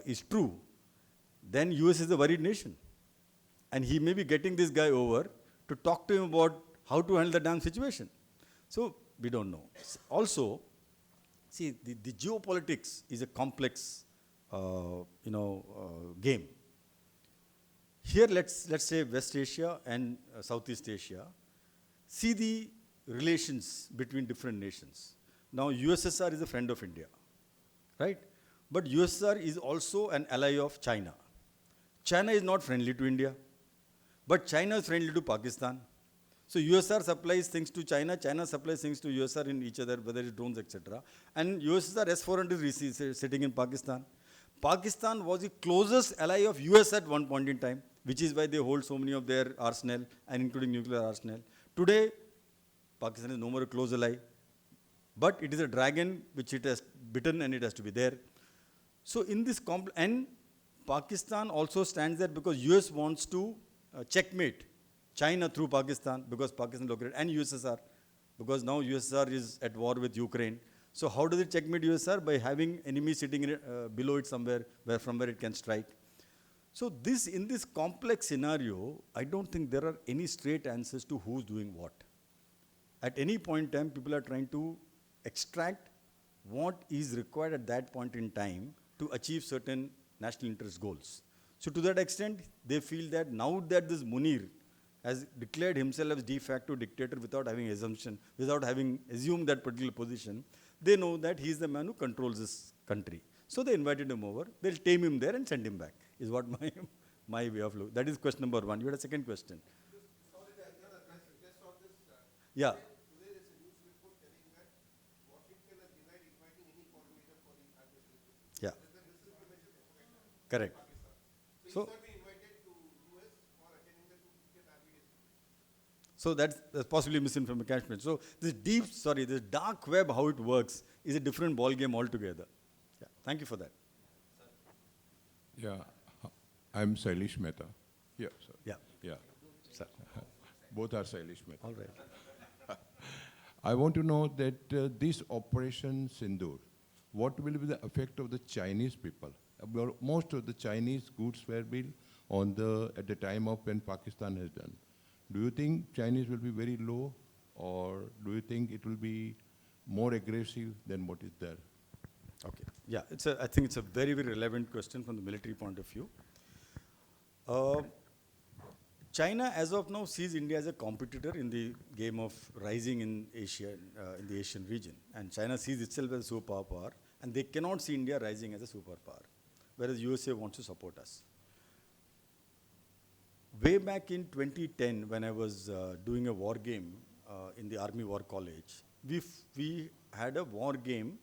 is true, then US is a worried nation. And he may be getting this guy over to talk to him about how to handle the damn situation. So we don't know. Also, see, the geopolitics is a complex, game. Here, let's say West Asia and Southeast Asia. See the relations between different nations. Now, USSR is a friend of India, right? But USSR is also an ally of China. China is not friendly to India, but China is friendly to Pakistan. So USSR supplies things to China, China supplies things to USSR in each other, whether it's drones, etc. And USSR S-400 is sitting in Pakistan. Pakistan was the closest ally of US at one point in time, which is why they hold so many of their arsenal, and including nuclear arsenal. Today, Pakistan is no more a close ally, but it is a dragon which it has bitten and it has to be there. So in this and Pakistan also stands there because US wants to checkmate China through Pakistan because Pakistan is located, and USSR, because now USSR is at war with Ukraine. So how does it checkmate USSR? By having enemies sitting in below it somewhere, from where it can strike. So in this complex scenario, I don't think there are any straight answers to who's doing what. At any point in time, people are trying to extract what is required at that point in time to achieve certain national interest goals. So to that extent, they feel that now that this Munir has declared himself as de facto dictator without having assumption, without having assumed that particular position, they know that he is the man who controls this country. So they invited him over. They'll tame him there and send him back, is what my way of looking. That is question number one. You had a second question. Sorry, another question. Just on this. Yeah. Today there's a news report telling that Washington has denied inviting any foreign leader for the anniversary. Yeah. There's a misinformation propaganda. Correct. Pakistan. So So- he's not been invited to US for attending the 250th anniversary. So that's possibly misinformation. So this dark web, how it works, is a different ball game altogether. Yeah. Thank you for that. Yeah, I'm Sailesh Mehta. Yeah, sir. Yeah. Yeah. Sir. Both are Sailesh Mehta. All right. I want to know that this Operation Sindoor, what will be the effect of the Chinese people? Most of the Chinese goods were built at the time of when Pakistan has done. Do you think Chinese will be very low, or do you think it will be more aggressive than what is there? Okay. Yeah, I think it's a very, very relevant question from the military point of view. China, as of now, sees India as a competitor in the game of rising in Asia, in the Asian region. And China sees itself as a superpower, and they cannot see India rising as a superpower, whereas USA wants to support us. Way back in 2010, when I was doing a war game in the Army War College, we had a war game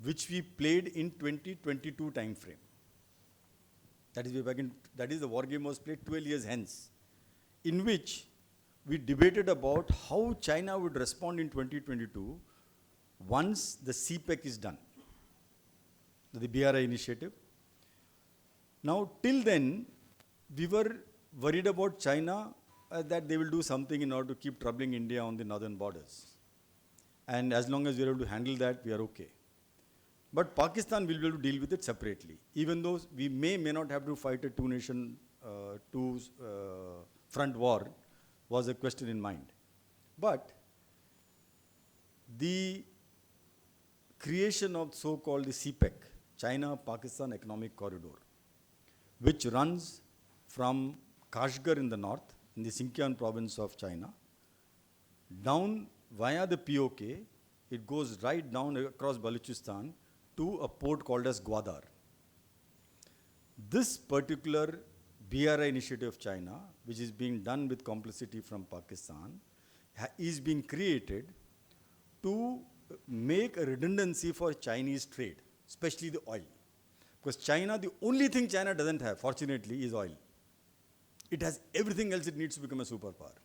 which we played in 2022 time frame. That is the war game was played 12 years hence, in which we debated about how China would respond in 2022 once the C.P.A is done, the BRI initiative. Now, till then, we were worried about China that they will do something in order to keep troubling India on the northern borders. And as long as we are able to handle that, we are okay. But Pakistan will be able to deal with it separately, even though we may not have to fight a two-nation, front war was a question in mind. But the creation of so-called the CPEC, China-Pakistan Economic Corridor, which runs from Kashgar in the north, in the Xinjiang province of China, down via the POK, it goes right down across Balochistan to a port called as Gwadar. This particular BRI initiative of China, which is being done with complicity from Pakistan, is being created to make a redundancy for Chinese trade, especially the oil. Because China, the only thing China doesn't have, fortunately, is oil. It has everything else it needs to become a superpower.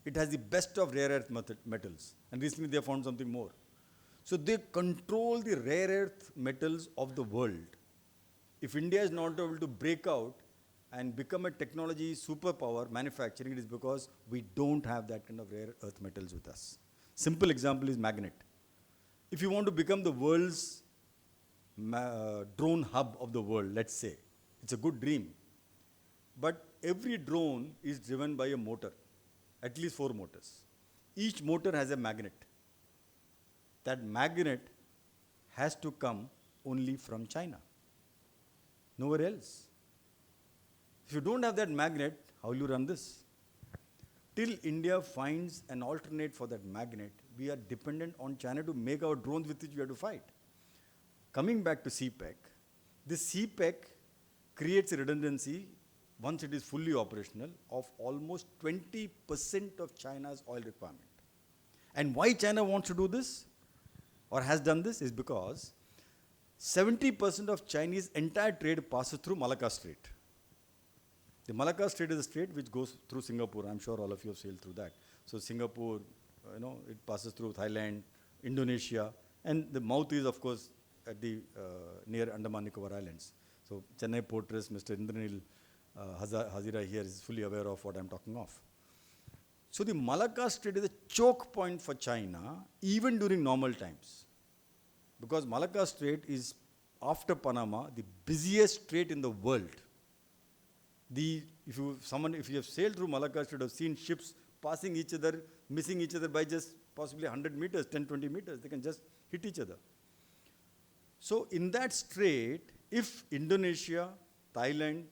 It has the best of rare earth metals. And recently they have found something more. So they control the rare earth metals of the world. If India is not able to break out and become a technology superpower manufacturing, it is because we don't have that kind of rare earth metals with us. Simple example is magnet. If you want to become the world's drone hub of the world, let's say, it's a good dream. But every drone is driven by a motor, at least 4 motors. Each motor has a magnet. That magnet has to come only from China, nowhere else. If you don't have that magnet, how will you run this? Till India finds an alternate for that magnet, we are dependent on China to make our drones with which we have to fight. Coming back to CPEC, this CPEC creates a redundancy once it is fully operational of almost 20% of China's oil requirement. And why China wants to do this or has done this is because 70% of Chinese entire trade passes through Malacca Strait. The Malacca Strait is a strait which goes through Singapore. I'm sure all of you have sailed through that. So Singapore, it passes through Thailand, Indonesia, and the mouth is, of course, at the near Andaman Nicobar Islands. So Chennai Portress, Mr. Indranil Hazira here is fully aware of what I'm talking of. So the Malacca Strait is a choke point for China even during normal times. Because Malacca Strait is, after Panama, the busiest strait in the world. If you have sailed through Malacca Strait, have seen ships passing each other, missing each other by just possibly 100 meters, 10, 20 meters. They can just hit each other. So in that strait, if Indonesia, Thailand,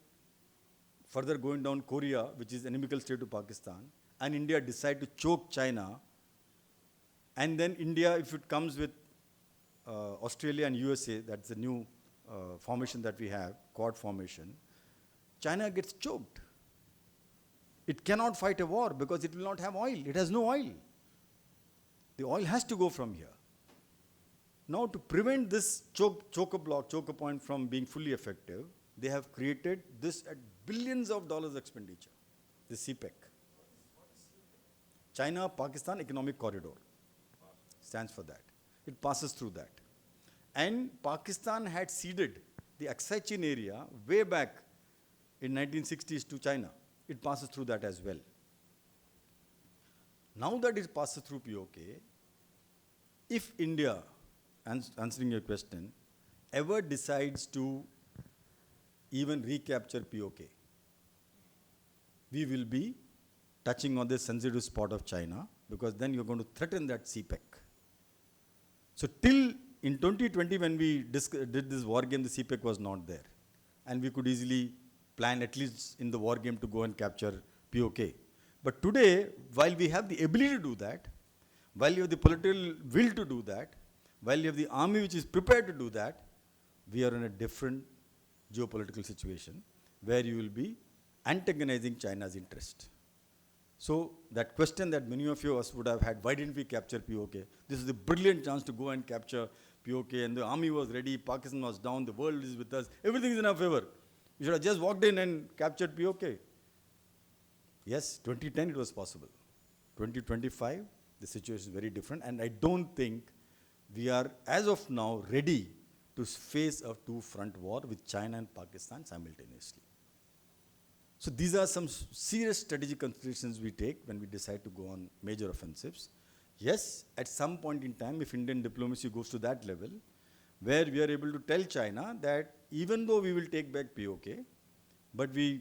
further going down Korea, which is inimical state to Pakistan, and India decide to choke China, and then India, if it comes with Australia and USA, that's the new formation that we have, Quad formation, China gets choked. It cannot fight a war because it will not have oil. It has no oil. The oil has to go from here. Now, to prevent this choke point from being fully effective, they have created this at billions of dollars expenditure, the CPEC. China-Pakistan Economic Corridor stands for that. It passes through that. And Pakistan had ceded the Aksai Chin area way back in 1960s to China. It passes through that as well. Now that it passes through POK, if India, answering your question, ever decides to even recapture POK, we will be touching on this sensitive spot of China, because then you're going to threaten that CPEC. So till in 2020, when we did this war game, the CPEC was not there. And we could easily plan, at least in the war game, to go and capture POK. But today, while we have the ability to do that, while you have the political will to do that, while you have the army which is prepared to do that, we are in a different geopolitical situation where you will be antagonizing China's interest. So that question that many of us would have had, why didn't we capture POK? This is a brilliant chance to go and capture POK, and the army was ready, Pakistan was down, the world is with us, everything is in our favor. You should have just walked in and captured POK. Yes, 2010 it was possible. 2025, the situation is very different, and I don't think we are, as of now, ready to face a two-front war with China and Pakistan simultaneously. So these are some serious strategic considerations we take when we decide to go on major offensives. Yes, at some point in time, if Indian diplomacy goes to that level, where we are able to tell China that even though we will take back POK, but we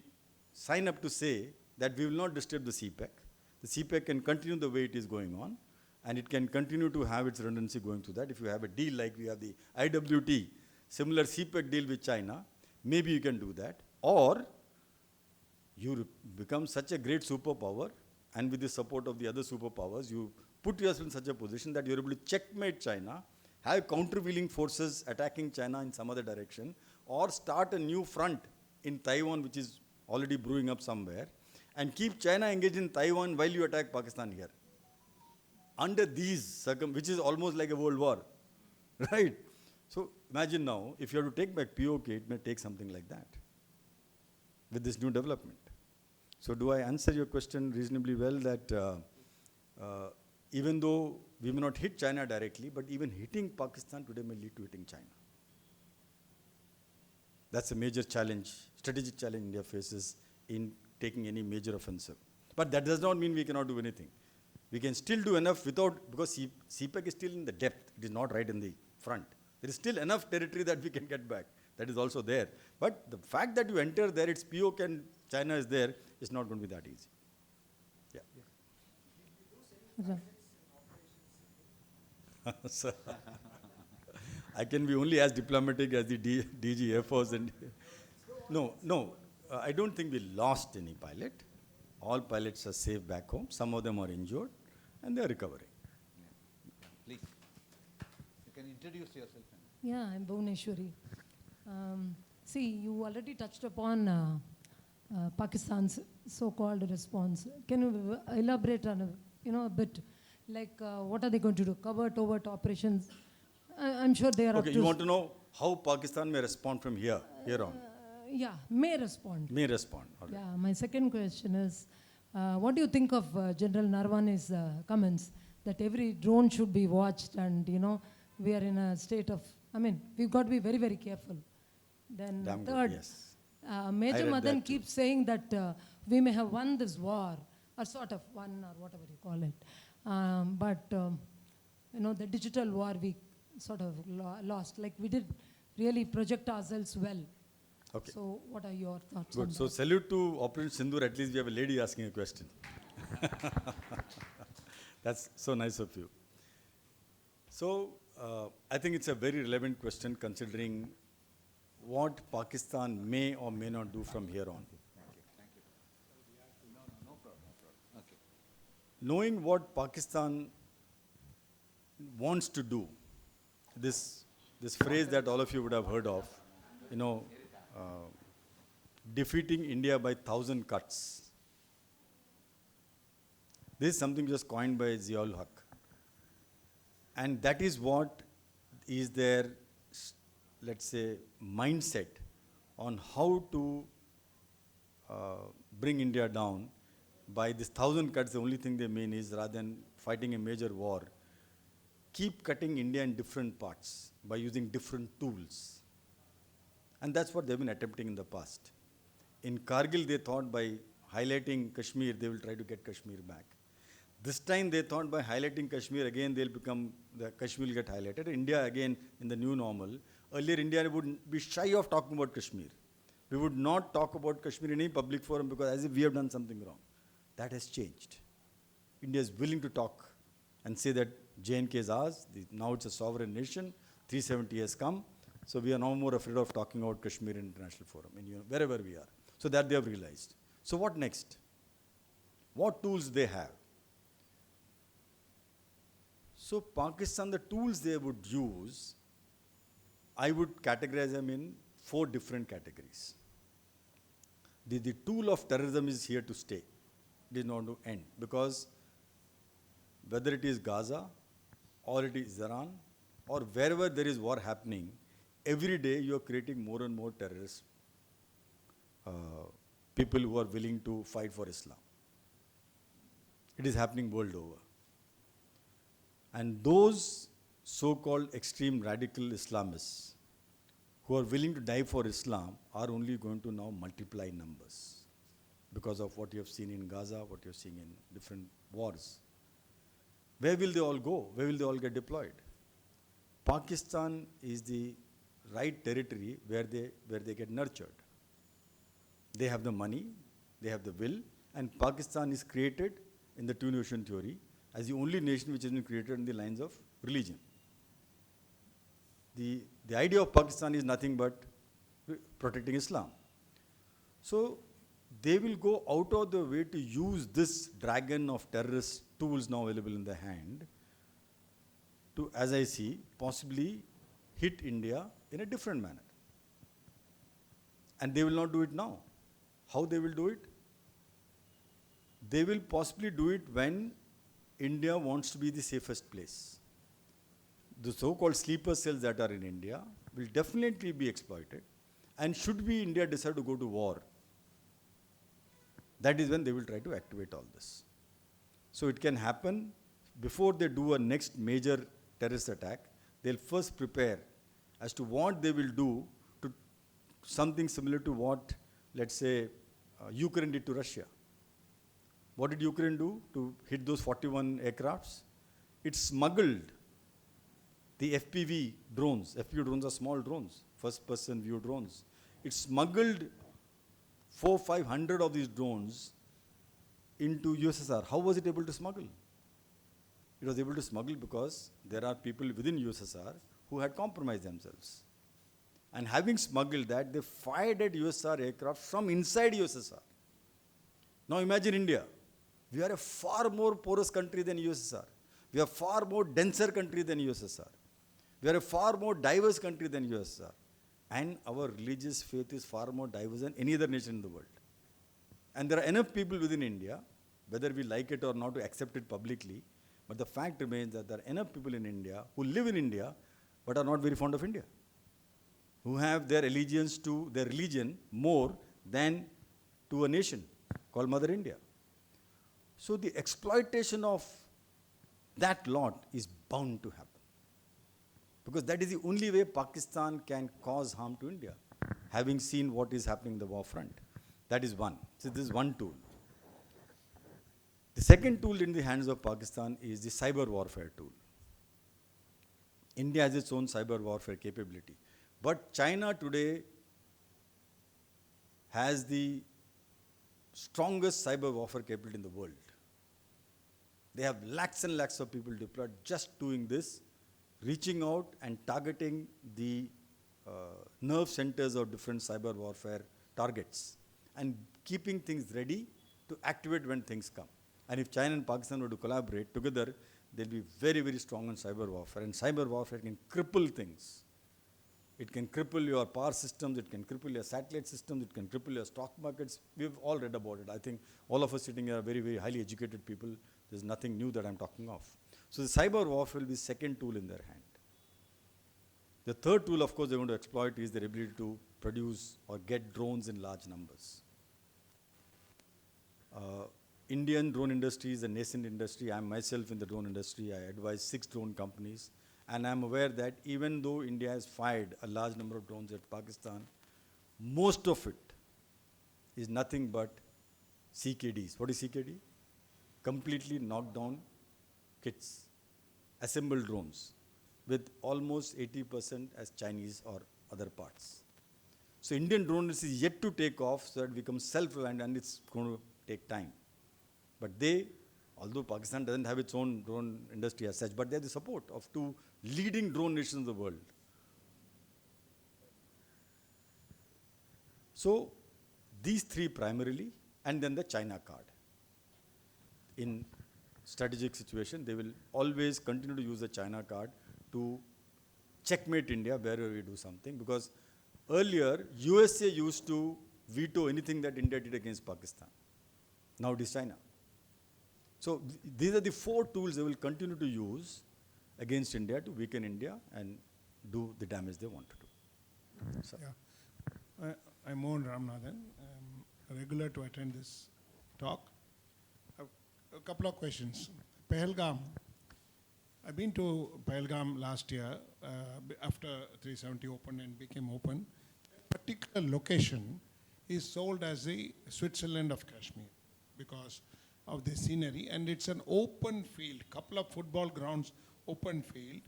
sign up to say that we will not disturb the CPEC. The CPEC can continue the way it is going on, and it can continue to have its redundancy going through that. If you have a deal like we have the IWT, similar CPEC deal with China, maybe you can do that. Or you become such a great superpower, and with the support of the other superpowers, you put yourself in such a position that you're able to checkmate China, have countervailing forces attacking China in some other direction, or start a new front in Taiwan, which is already brewing up somewhere, and keep China engaged in Taiwan while you attack Pakistan here. Under these which is almost like a world war, right? So imagine now, if you have to take back POK, it may take something like that with this new development. So do I answer your question reasonably well that even though we may not hit China directly, but even hitting Pakistan today may lead to hitting China. That's a major challenge, strategic challenge India faces in taking any major offensive. But that does not mean we cannot do anything. We can still do enough without, because CPEC is still in the depth, it is not right in the front. There is still enough territory that we can get back. That is also there. But the fact that you enter there, it's POK and China is there, it's not going to be that easy. Yeah. Right. So, I can be only as diplomatic as the DG Air Force. And no, I don't think we lost any pilot. All pilots are safe back home. Some of them are injured, and they are recovering. Please, you can introduce yourself. Yeah, I'm Bhuvneshwari. See, you already touched upon Pakistan's so-called response. Can you elaborate on a bit? Like, what are they going to do? Covert, overt operations? I'm sure they are up Okay, to... you want to know how Pakistan may respond from here on? Yeah, may respond. May respond. All right. Yeah, my second question is, what do you think of General Narwane's comments that every drone should be watched and, we are in a state of, we've got to be very, very careful. Then Damn good, third, yes. Major I read Madan that too. keeps saying that we may have won this war, or sort of won, or whatever you call it. But the digital war we sort of lost. Like, we did really project ourselves well. Okay. So what are your thoughts on Good. that? So salute to Operation Sindoor. At least we have a lady asking a question. That's so nice of you. So I think it's a very relevant question considering what Pakistan may or may not do from here on. Knowing what Pakistan wants to do, this phrase that all of you would have heard of, defeating India by 1,000 cuts. This is something just coined by Ziaul Haq. And that is what is their, let's say, mindset on how to bring India down. By this 1,000 cuts, the only thing they mean is, rather than fighting a major war, keep cutting India in different parts by using different tools. And that's what they've been attempting in the past. In Kargil, they thought by highlighting Kashmir, they will try to get Kashmir back. This time they thought by highlighting Kashmir, again the Kashmir will get highlighted. India, again, in the new normal. Earlier, India would be shy of talking about Kashmir. We would not talk about Kashmir in any public forum because as if we have done something wrong. That has changed. India is willing to talk and say that J&K is ours. Now it's a sovereign nation. 370 has come. So we are no more afraid of talking about Kashmir in international forum, wherever we are. So that they have realized. So what next? What tools they have? So Pakistan, the tools they would use, I would categorize them in 4 different categories. The tool of terrorism is here to stay. It is not to end, because whether it is Gaza or it is Iran or wherever there is war happening, every day you are creating more and more terrorists, people who are willing to fight for Islam. It is happening world over. And those so-called extreme radical Islamists who are willing to die for Islam are only going to now multiply numbers because of what you have seen in Gaza, what you are seeing in different wars. Where will they all go? Where will they all get deployed? Pakistan is the right territory where they get nurtured. They have the money, they have the will, and Pakistan is created in the Twin Ocean theory as the only nation which has been created in the lines of religion. The idea of Pakistan is nothing but protecting Islam. So they will go out of the way to use this dragon of terrorist tools now available in their hand to, as I see, possibly hit India in a different manner. And they will not do it now. How they will do it? They will possibly do it when India wants to be the safest place. The so-called sleeper cells that are in India will definitely be exploited. And should we, India, decide to go to war, that is when they will try to activate all this. So it can happen before they do a next major terrorist attack. They'll first prepare as to what they will do to something similar to what, let's say, Ukraine did to Russia. What did Ukraine do to hit those 41 aircrafts? It smuggled the FPV drones. FPV drones are small drones, first-person view drones. It smuggled 400-500 of these drones into USSR. How was it able to smuggle? It was able to smuggle because there are people within USSR who had compromised themselves. And having smuggled that, they fired at USSR aircraft from inside USSR. Now imagine India. We are a far more porous country than USSR. We are far more denser country than USSR. We are a far more diverse country than USSR. And our religious faith is far more diverse than any other nation in the world. And there are enough people within India, whether we like it or not, to accept it publicly. But the fact remains that there are enough people in India who live in India but are not very fond of India, who have their allegiance to their religion more than to a nation called Mother India. So the exploitation of that lot is bound to happen. Because that is the only way Pakistan can cause harm to India, having seen what is happening in the war front. That is one. So this is one tool. The second tool in the hands of Pakistan is the cyber warfare tool. India has its own cyber warfare capability. But China today has the strongest cyber warfare capability in the world. They have lakhs and lakhs of people deployed just doing this, reaching out and targeting the nerve centers of different cyber warfare targets and keeping things ready to activate when things come. And if China and Pakistan were to collaborate together, they'll be very, very strong on cyber warfare. And cyber warfare can cripple things. It can cripple your power systems, it can cripple your satellite systems, it can cripple your stock markets. We've all read about it. I think all of us sitting here are very, very highly educated people. There's nothing new that I'm talking of. So the cyber warfare will be the second tool in their hand. The third tool, of course, they're going to exploit is their ability to produce or get drones in large numbers. Indian drone industry is a nascent industry. I'm myself in the drone industry. I advise 6 drone companies. And I'm aware that even though India has fired a large number of drones at Pakistan, most of it is nothing but CKDs. What is CKD? Completely knocked down kits, assembled drones, with almost 80% as Chinese or other parts. So Indian drone industry is yet to take off so that it becomes self-reliant, and it's going to take time. But they, although Pakistan doesn't have its own drone industry as such, but they have the support of 2 leading drone nations in the world. So these 3 primarily, and then the China card. In strategic situation, they will always continue to use the China card to checkmate India wherever we do something, because earlier USA used to veto anything that India did against Pakistan. Now it is China. So these are the 4 tools they will continue to use against India to weaken India and do the damage they want to do. So. Yeah. I'm Mohan Ramanathan. I'm a regular to attend this talk. A couple of questions. Pahalgham. I've been to Pahalgham last year after 370 opened and became open. A particular location is sold as the Switzerland of Kashmir because of the scenery, and it's an open field, couple of football grounds, open field,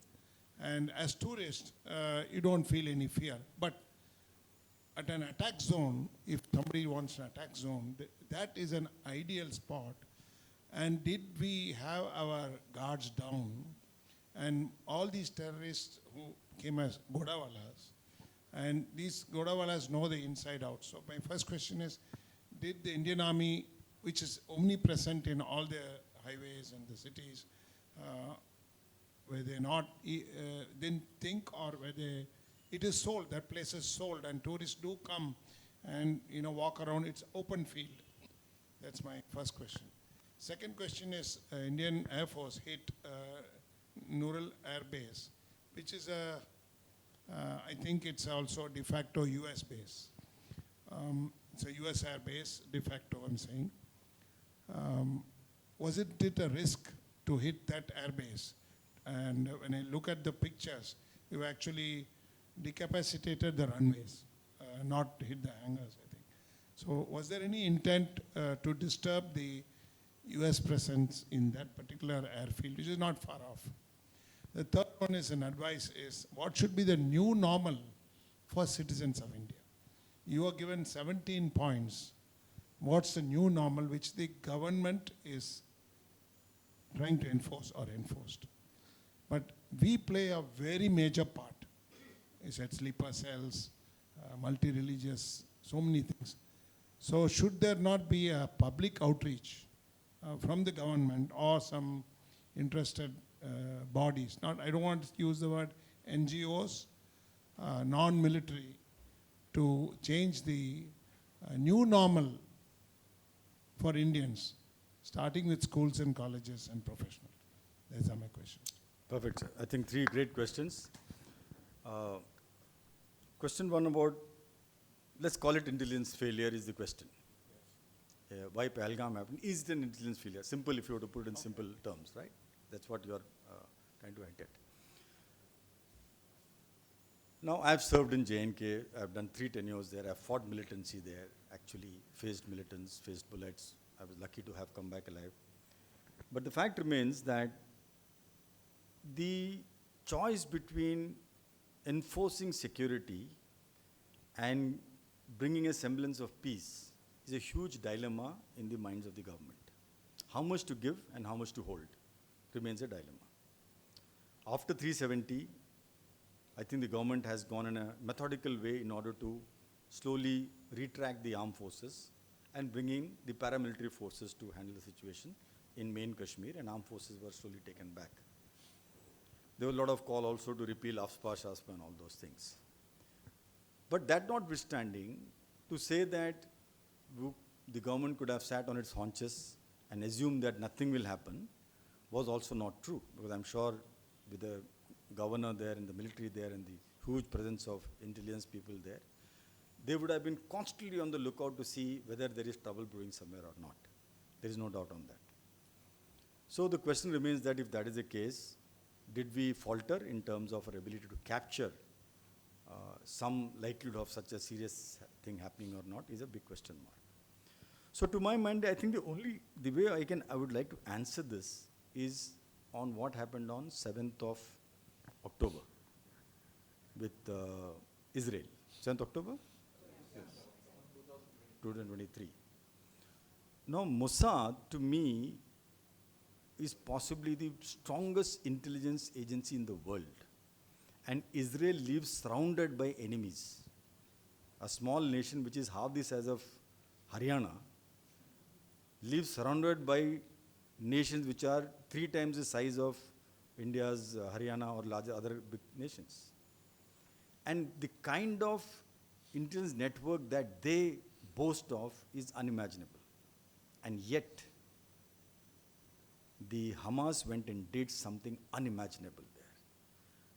and as tourists, you don't feel any fear. But at an attack zone, if somebody wants an attack zone, that is an ideal spot. And did we have our guards down? And all these terrorists who came as Godawalas, and these Godawalas know the inside out. So my first question is, did the Indian Army, which is omnipresent in all the highways and the cities, were they not, didn't think, or whether it is sold, that place is sold, and tourists do come and walk around, it's open field. That's my first question. Second question is, Indian Air Force hit Neural Air Base, which is I think it's also de facto US base. It's a US air base, de facto I'm saying. Was it a risk to hit that air base? And when I look at the pictures, you actually decapacitated the runways, not hit the hangars, I think. So was there any intent to disturb the US presence in that particular airfield, which is not far off? The third one is an advice is, what should be the new normal for citizens of India? You are given 17 points. What's the new normal which the government is trying to enforce or enforced? But we play a very major part. You said sleeper cells, multi-religious, so many things. So should there not be a public outreach from the government or some interested bodies? I don't want to use the word NGOs, non-military, to change the new normal for Indians, starting with schools and colleges and professional. Those are my questions. Perfect, sir. I think three great questions. Question one about, let's call it intelligence failure is the question. Why Pahalgham happened? Is it an intelligence failure? Simple, if you were to put it in simple terms, right? That's what you are trying to hint at. Now, I've served in J&K. I've done 3 tenures there. I've fought militancy there, actually faced militants, faced bullets. I was lucky to have come back alive. But the fact remains that the choice between enforcing security and bringing a semblance of peace is a huge dilemma in the minds of the government. How much to give and how much to hold remains a dilemma. After 370, I think the government has gone in a methodical way in order to slowly retract the armed forces and bring in the paramilitary forces to handle the situation in main Kashmir, and armed forces were slowly taken back. There was a lot of call also to repeal AFSPA, SHASPA and all those things. But that notwithstanding, to say that the government could have sat on its haunches and assumed that nothing will happen was also not true, because I'm sure with the governor there and the military there and the huge presence of intelligence people there, they would have been constantly on the lookout to see whether there is trouble brewing somewhere or not. There is no doubt on that. So the question remains that if that is the case, did we falter in terms of our ability to capture some likelihood of such a serious thing happening or not is a big question mark. So to my mind, I think the way I would like to answer this is on what happened on 7th of October with Israel. 7th October? Yes. 2023. Now Mossad, to me, is possibly the strongest intelligence agency in the world. And Israel lives surrounded by enemies. A small nation which is half the size of Haryana lives surrounded by nations which are 3 times the size of India's Haryana or larger other big nations. And the kind of intelligence network that they boast of is unimaginable. And yet, the Hamas went and did something unimaginable there.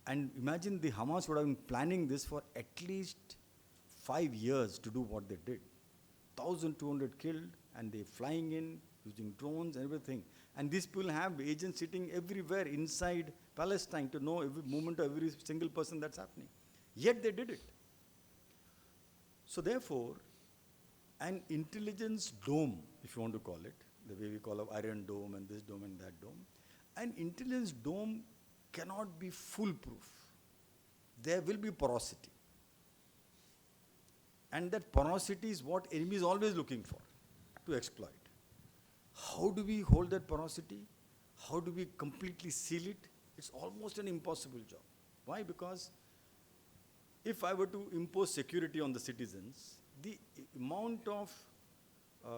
And imagine the Hamas would have been planning this for at least 5 years to do what they did. 1,200 killed, and they flying in, using drones and everything. And these people have agents sitting everywhere inside Palestine to know every movement of every single person that's happening. Yet they did it. So therefore, an intelligence dome, if you want to call it, the way we call an Iron Dome and this dome and that dome, an intelligence dome cannot be foolproof. There will be porosity. And that porosity is what enemy is always looking for, to exploit. How do we hold that porosity? How do we completely seal it? It's almost an impossible job. Why? Because if I were to impose security on the citizens, the amount of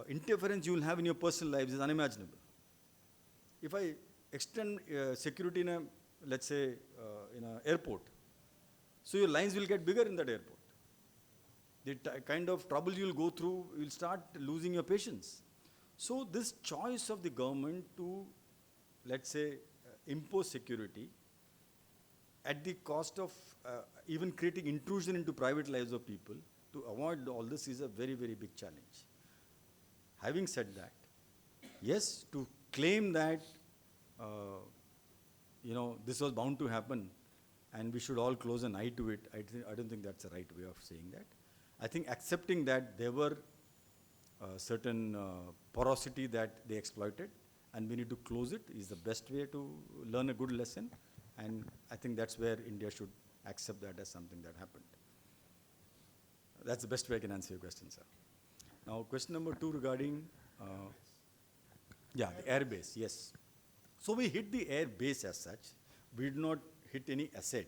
interference you will have in your personal lives is unimaginable. If I extend security in a let's say, in an airport. So your lines will get bigger in that airport. The kind of trouble you'll go through, you'll start losing your patience. So this choice of the government to, let's say, impose security at the cost of even creating intrusion into private lives of people to avoid all this is a very, very big challenge. Having said that, yes, to claim that, this was bound to happen and we should all close an eye to it, I don't think that's the right way of saying that. I think accepting that there were certain porosity that they exploited and we need to close it is the best way to learn a good lesson. And I think that's where India should accept that as something that happened. That's the best way I can answer your question, sir. Now, question number 2 regarding, the airbase, yes. So we hit the airbase as such. We did not hit any asset.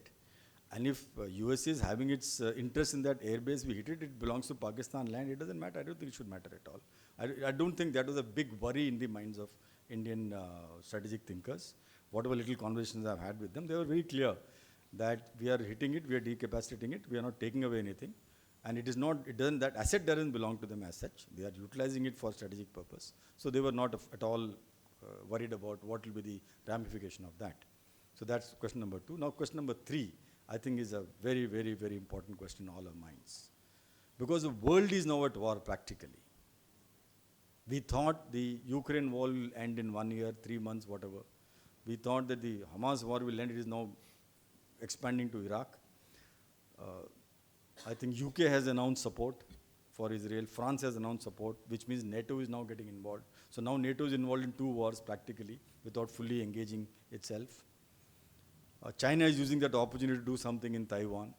And if US is having its interest in that airbase, we hit it, it belongs to Pakistan land, it doesn't matter. I don't think it should matter at all. I don't think that was a big worry in the minds of Indian strategic thinkers. Whatever little conversations I've had with them, they were very clear that we are hitting it, we are decapacitating it, we are not taking away anything. And it is not, that asset doesn't belong to them as such. They are utilizing it for strategic purpose. So they were not at all worried about what will be the ramification of that. So that's question number 2. Now question number 3, I think is a very, very, very important question in all our minds. Because the world is now at war practically. We thought the Ukraine war will end in 1 year, 3 months, whatever. We thought that the Hamas war will end, it is now expanding to Iraq. I think UK has announced support for Israel. France has announced support, which means NATO is now getting involved. So now NATO is involved in 2 wars practically without fully engaging itself. China is using that opportunity to do something in Taiwan.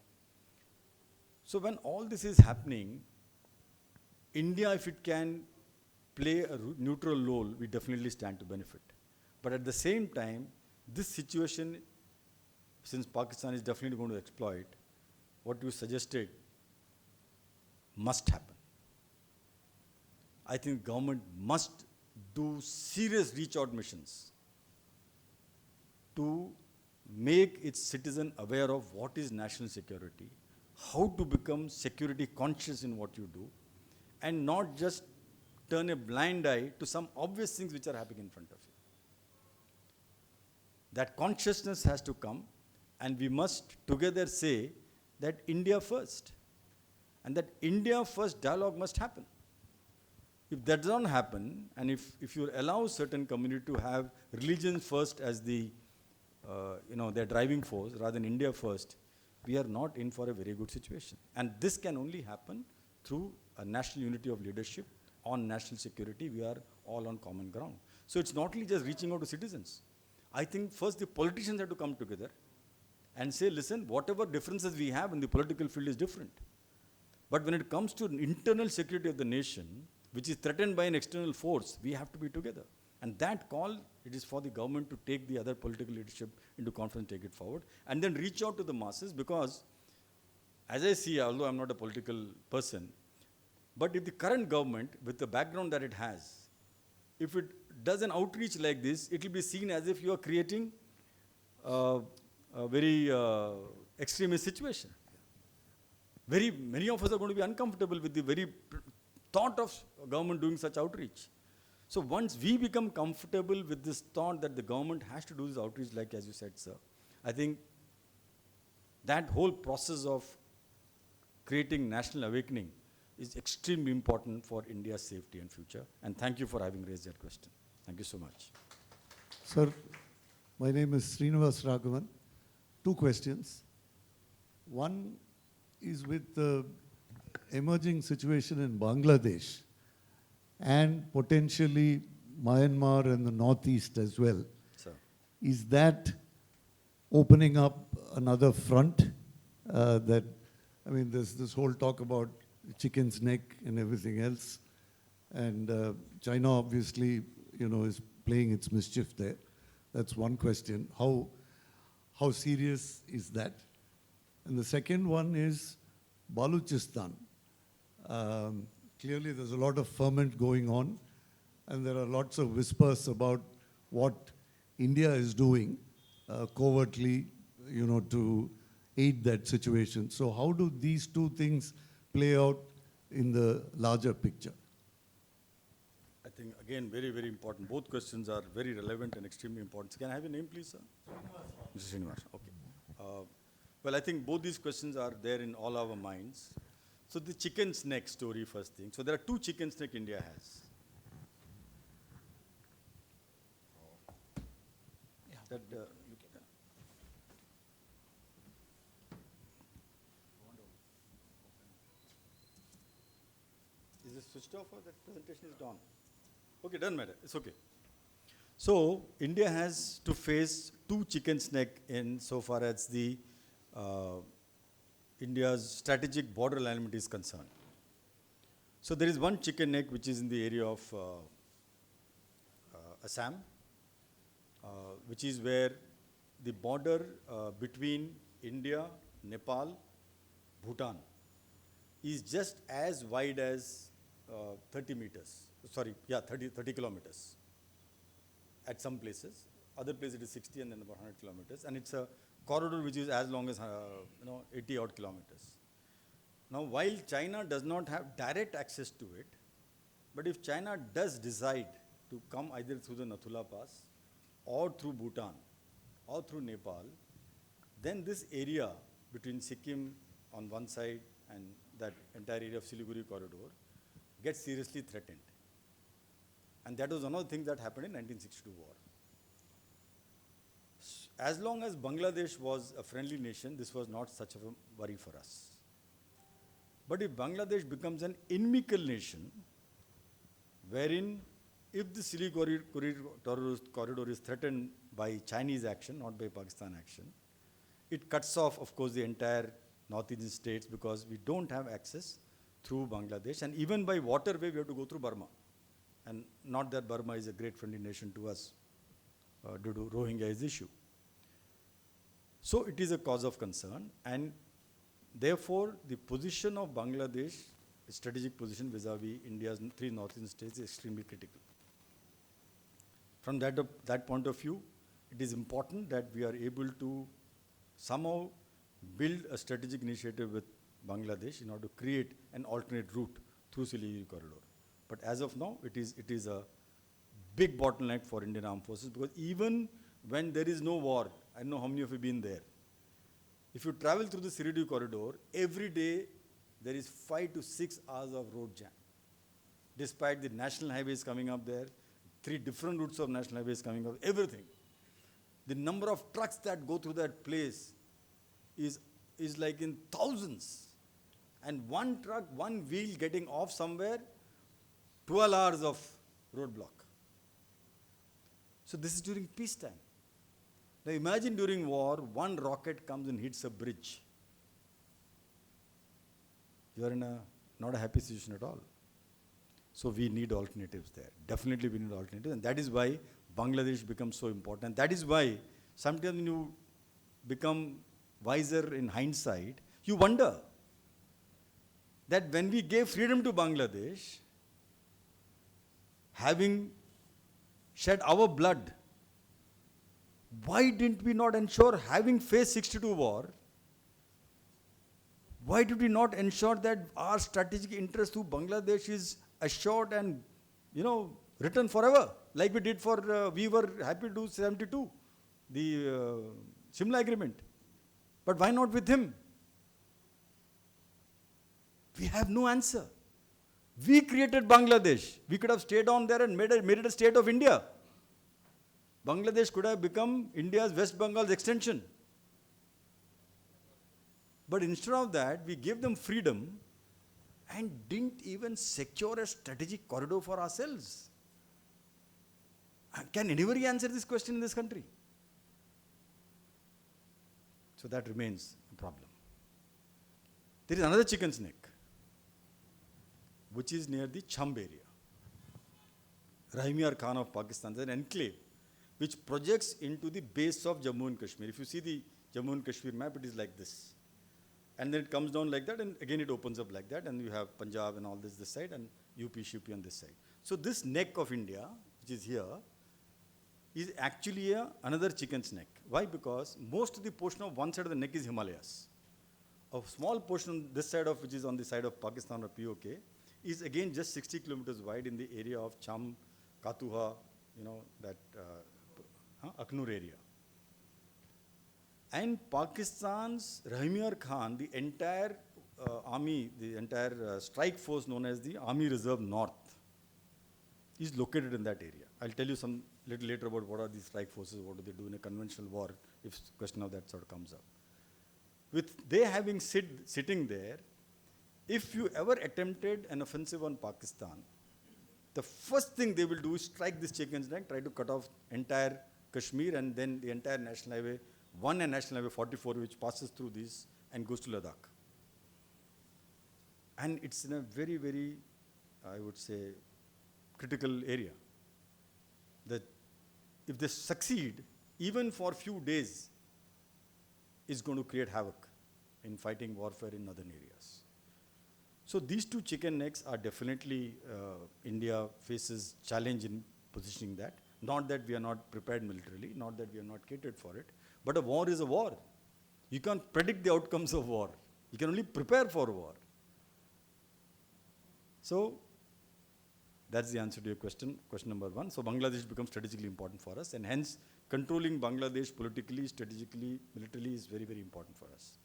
So when all this is happening, India, if it can play a neutral role, we definitely stand to benefit. But at the same time, this situation, since Pakistan is definitely going to exploit, what you suggested must happen. I think government must do serious reach-out missions to make its citizen aware of what is national security, how to become security conscious in what you do, and not just turn a blind eye to some obvious things which are happening in front of you. That consciousness has to come, and we must together say that India first. And that India first dialogue must happen. If that does not happen, and if you allow certain community to have religion first as the, their driving force rather than India first, we are not in for a very good situation. And this can only happen through a national unity of leadership on national security. We are all on common ground. So it's not only just reaching out to citizens. I think first the politicians have to come together and say, listen, whatever differences we have in the political field is different. But when it comes to internal security of the nation, which is threatened by an external force, we have to be together. And that call, it is for the government to take the other political leadership into conference, take it forward, and then reach out to the masses, because as I see, although I'm not a political person, but if the current government, with the background that it has, if it does an outreach like this, it will be seen as if you are creating a very extremist situation. Many of us are going to be uncomfortable with the very thought of government doing such outreach. So once we become comfortable with this thought that the government has to do this outreach, like as you said, sir, I think that whole process of creating national awakening is extremely important for India's safety and future. And thank you for having raised that question. Thank you so much. Sir, my name is Srinivas Raghavan. 2 questions. One is with the emerging situation in Bangladesh and potentially Myanmar and the Northeast as well. Sir. Is that opening up another front there's this whole talk about chicken's neck and everything else. And China obviously, is playing its mischief there. That's one question. How serious is that? And the second one is Balochistan. Clearly there's a lot of ferment going on, and there are lots of whispers about what India is doing covertly, to aid that situation. So how do these two things play out in the larger picture? I think, again, very, very important. Both questions are very relevant and extremely important. Can I have your name, please, sir? Mr. Srinivas. Okay. Well, I think both these questions are there in all our minds. So the chicken's neck story first thing. So there are two chicken's neck India has. That, is it switched off or that presentation is done? Okay, doesn't matter. It's okay. So India has to face two chicken's neck in so far as the India's strategic border alignment is concerned. So there is one chicken neck which is in the area of Assam, which is where the border between India, Nepal, Bhutan is just as wide as 30 meters. Sorry, yeah, 30 kilometers at some places. Other places it is 60 and then about 100 kilometers. And it's a corridor which is as long as 80 odd kilometers. Now, while China does not have direct access to it, but if China does decide to come either through the Nathula Pass or through Bhutan or through Nepal, then this area between Sikkim on one side and that entire area of Siliguri corridor gets seriously threatened. And that was one of the things that happened in 1962 war. As long as Bangladesh was a friendly nation, this was not such a worry for us. But if Bangladesh becomes an inimical nation, wherein if the Siliguri corridor is threatened by Chinese action, not by Pakistan action, it cuts off, of course, the entire North Indian states because we don't have access through Bangladesh. And even by waterway, we have to go through Burma. And not that Burma is a great friendly nation to us due to Rohingya's issue. So it is a cause of concern, and therefore the position of Bangladesh, the strategic position vis-a-vis India's three northern states, is extremely critical. From that point of view, it is important that we are able to somehow build a strategic initiative with Bangladesh in order to create an alternate route through Siliguri corridor. But as of now, it is a big bottleneck for Indian Armed Forces, because even when there is no war, I don't know how many of you have been there. If you travel through the Siliguri corridor, every day there is 5 to 6 hours of road jam. Despite the national highways coming up there, 3 different routes of national highways coming up, everything. The number of trucks that go through that place is like in thousands. And one truck, one wheel getting off somewhere, 12 hours of roadblock. So this is during peacetime. Now imagine during war, one rocket comes and hits a bridge. You are in not a happy situation at all. So we need alternatives there. Definitely we need alternatives, and that is why Bangladesh becomes so important. That is why sometimes when you become wiser in hindsight, you wonder that when we gave freedom to Bangladesh, having shed our blood, why didn't we not ensure, having faced 62 war, why did we not ensure that our strategic interest to Bangladesh is assured and, written forever, like we did for, we were happy to do 72, the Shimla agreement. But why not with him? We have no answer. We created Bangladesh. We could have stayed on there and made it a state of India. Bangladesh could have become India's West Bengal's extension. But instead of that, we gave them freedom and didn't even secure a strategic corridor for ourselves. Can anybody answer this question in this country? So that remains a problem. There is another chicken's neck, which is near the Chamb area. Rahimyar Khan of Pakistan, there is an enclave which projects into the base of Jammu and Kashmir. If you see the Jammu and Kashmir map, it is like this. And then it comes down like that, and again it opens up like that, and you have Punjab and all this side, and UP, Shupi on this side. So this neck of India, which is here, is actually another chicken's neck. Why? Because most of the portion of one side of the neck is Himalayas. A small portion on this side of, which is on the side of Pakistan or POK, is again just 60 kilometers wide in the area of Cham, Katuha, that Aknur area. And Pakistan's Rahimyar Khan, the entire army, the entire strike force known as the Army Reserve North, is located in that area. I'll tell you some little later about what are these strike forces, what do they do in a conventional war, if question of that sort comes up. With they having sitting there, if you ever attempted an offensive on Pakistan, the first thing they will do is strike this chicken's neck, try to cut off entire Kashmir and then the entire National Highway 1 and National Highway 44, which passes through this and goes to Ladakh. And it's in a very, very, I would say, critical area. That if they succeed, even for a few days, is going to create havoc in fighting warfare in northern areas. So these two chicken necks are definitely, India faces challenge in positioning that. Not that we are not prepared militarily, not that we are not catered for it, but a war is a war. You can't predict the outcomes of war. You can only prepare for war. So that's the answer to your question number one. So Bangladesh becomes strategically important for us, and hence controlling Bangladesh politically, strategically, militarily is very, very important for us.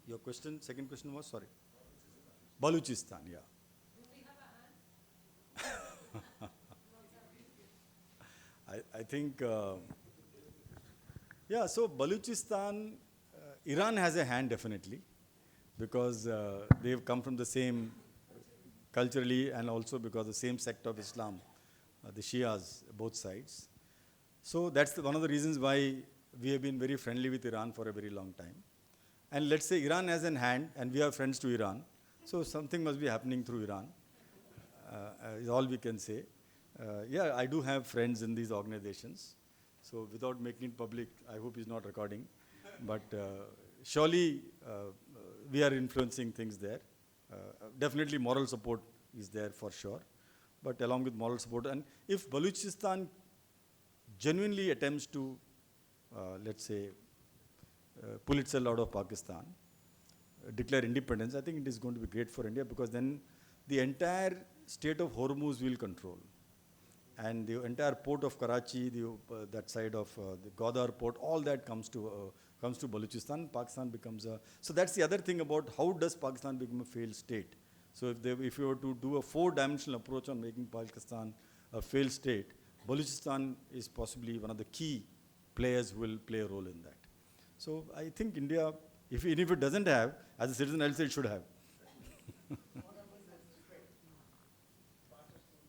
Your question, second question was, sorry? Balochistan, yeah. I think, yeah, so Balochistan, Iran has a hand definitely, because they've come from the same culturally and also because the same sect of Islam, the Shias, both sides. So that's one of the reasons why we have been very friendly with Iran for a very long time. And let's say Iran has in hand, and we are friends to Iran, so something must be happening through Iran, is all we can say. Yeah, I do have friends in these organizations, so without making it public, I hope he's not recording, but surely we are influencing things there. Definitely moral support is there for sure, but along with moral support, and if Balochistan genuinely attempts to, let's say, pull itself out of Pakistan, declare independence, I think it is going to be great for India, because then the entire state of Hormuz will control. And the entire port of Karachi, that side of the Gwadar port, all that comes to Balochistan. Pakistan becomes a... So that's the other thing about how does Pakistan become a failed state. So if you were to do a four-dimensional approach on making Pakistan a failed state, Balochistan is possibly one of the key players who will play a role in that. So I think India, even if it doesn't have, as a citizen, I'll say it should have.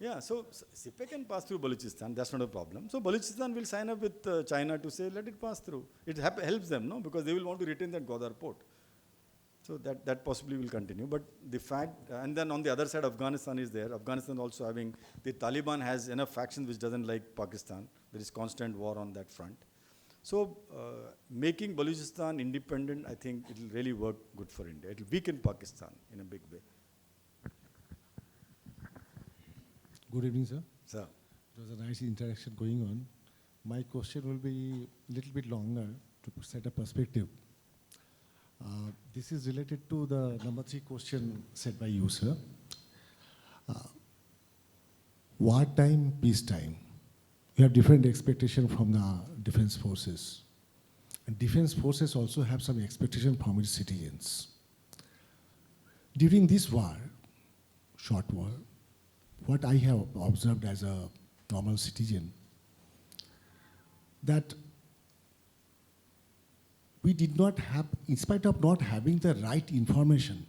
Yeah, so C.P.A can pass through Balochistan, that's not a problem. So Balochistan will sign up with China to say, let it pass through. It helps them, no? Because they will want to retain that Gwadar port. So that possibly will continue. But the fact, and then on the other side, Afghanistan is there. Afghanistan also having, the Taliban has enough factions which doesn't like Pakistan. There is constant war on that front. So making Balochistan independent, I think it will really work good for India. It will weaken Pakistan in a big way. Good evening, sir. Sir. It was a nice interaction going on. My question will be a little bit longer to set a perspective. This is related to the number 3 question set by you, sir. Wartime, peacetime. We have different expectations from the defense forces. And defense forces also have some expectation from its citizens. During this war, short war, what I have observed as a normal citizen, that we did not have, in spite of not having the right information,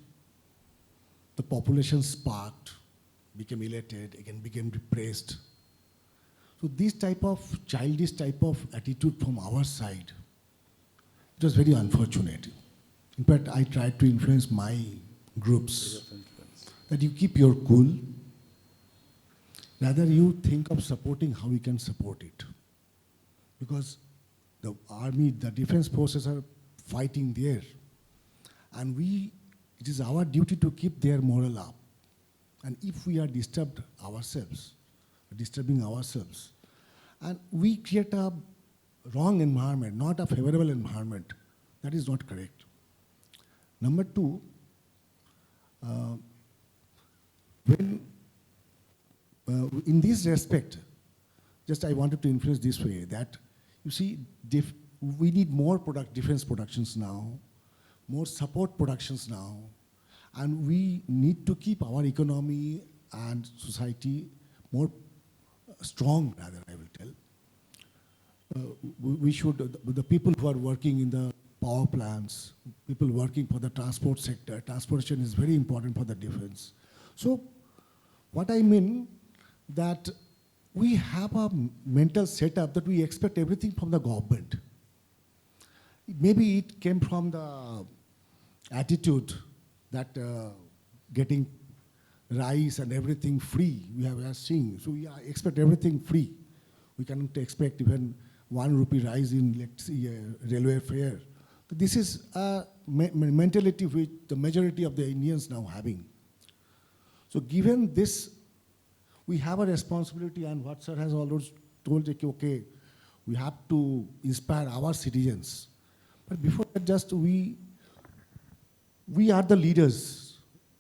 the population sparked, became elated, again became depressed. So this type of childish type of attitude from our side, it was very unfortunate. In fact, I tried to influence my groups that you keep your cool, rather you think of supporting how we can support it. Because the army, the defense forces are fighting there. And it is our duty to keep their morale up. And if we are disturbing ourselves, and we create a wrong environment, not a favorable environment. That is not correct. Number two, when in this respect, just I wanted to influence this way that you see, we need more defense productions now, more support productions now, and we need to keep our economy and society more strong, rather, I will tell. We should, the people who are working in the power plants, people working for the transport sector, transportation is very important for the defense. So what I mean that we have a mental setup that we expect everything from the government. Maybe it came from the attitude that getting rice and everything free, we are seeing. So we expect everything free. We cannot expect even 1 rupee rise in, let's say, railway fare. This is a mentality which the majority of the Indians now having. So given this, we have a responsibility, and what sir has always told, okay, we have to inspire our citizens. But before that, just we are the leaders.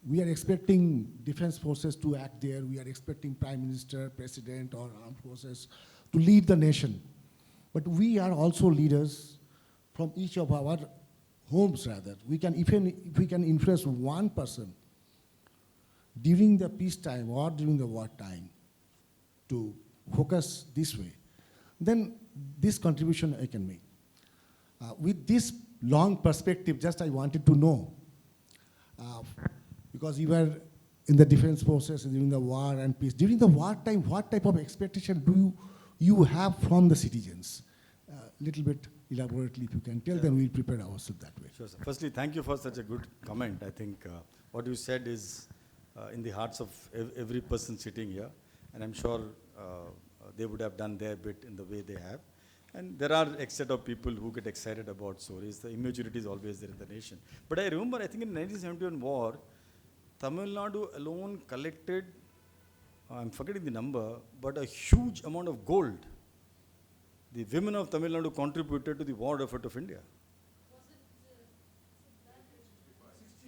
We are expecting defense forces to act there. We are expecting Prime Minister, President, or armed forces to lead the nation. But we are also leaders from each of our homes, rather. We can, even if we can influence one person during the peacetime or during the wartime to focus this way, then this contribution I can make. With this long perspective, just I wanted to know, because you were in the defense forces during the war and peace. During the wartime, what type of expectation do you have from the citizens? Little bit elaborately, if you can tell, then we'll prepare ourselves that way. Sure, sir. Firstly, thank you for such a good comment. I think what you said is in the hearts of every person sitting here, and I'm sure they would have done their bit in the way they have. And there are X set of people who get excited about stories. The immaturity is always there in the nation. But I remember, I think in 1971 war, Tamil Nadu alone collected, I'm forgetting the number, but a huge amount of gold. The women of Tamil Nadu contributed to the war effort of India.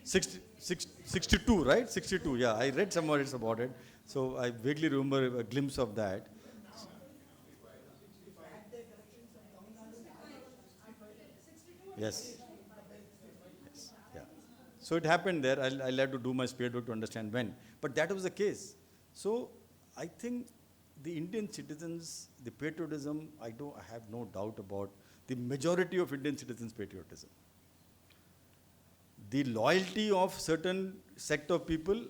62, right? 62, yeah. I read somewhere it's about it. So I vaguely remember a glimpse of that. Yes. Yes. Yeah. So it happened there. I'll have to do my spade work to understand when. But that was the case. So I think the Indian citizens, the patriotism, I have no doubt about the majority of Indian citizens' patriotism. The loyalty of certain sect of people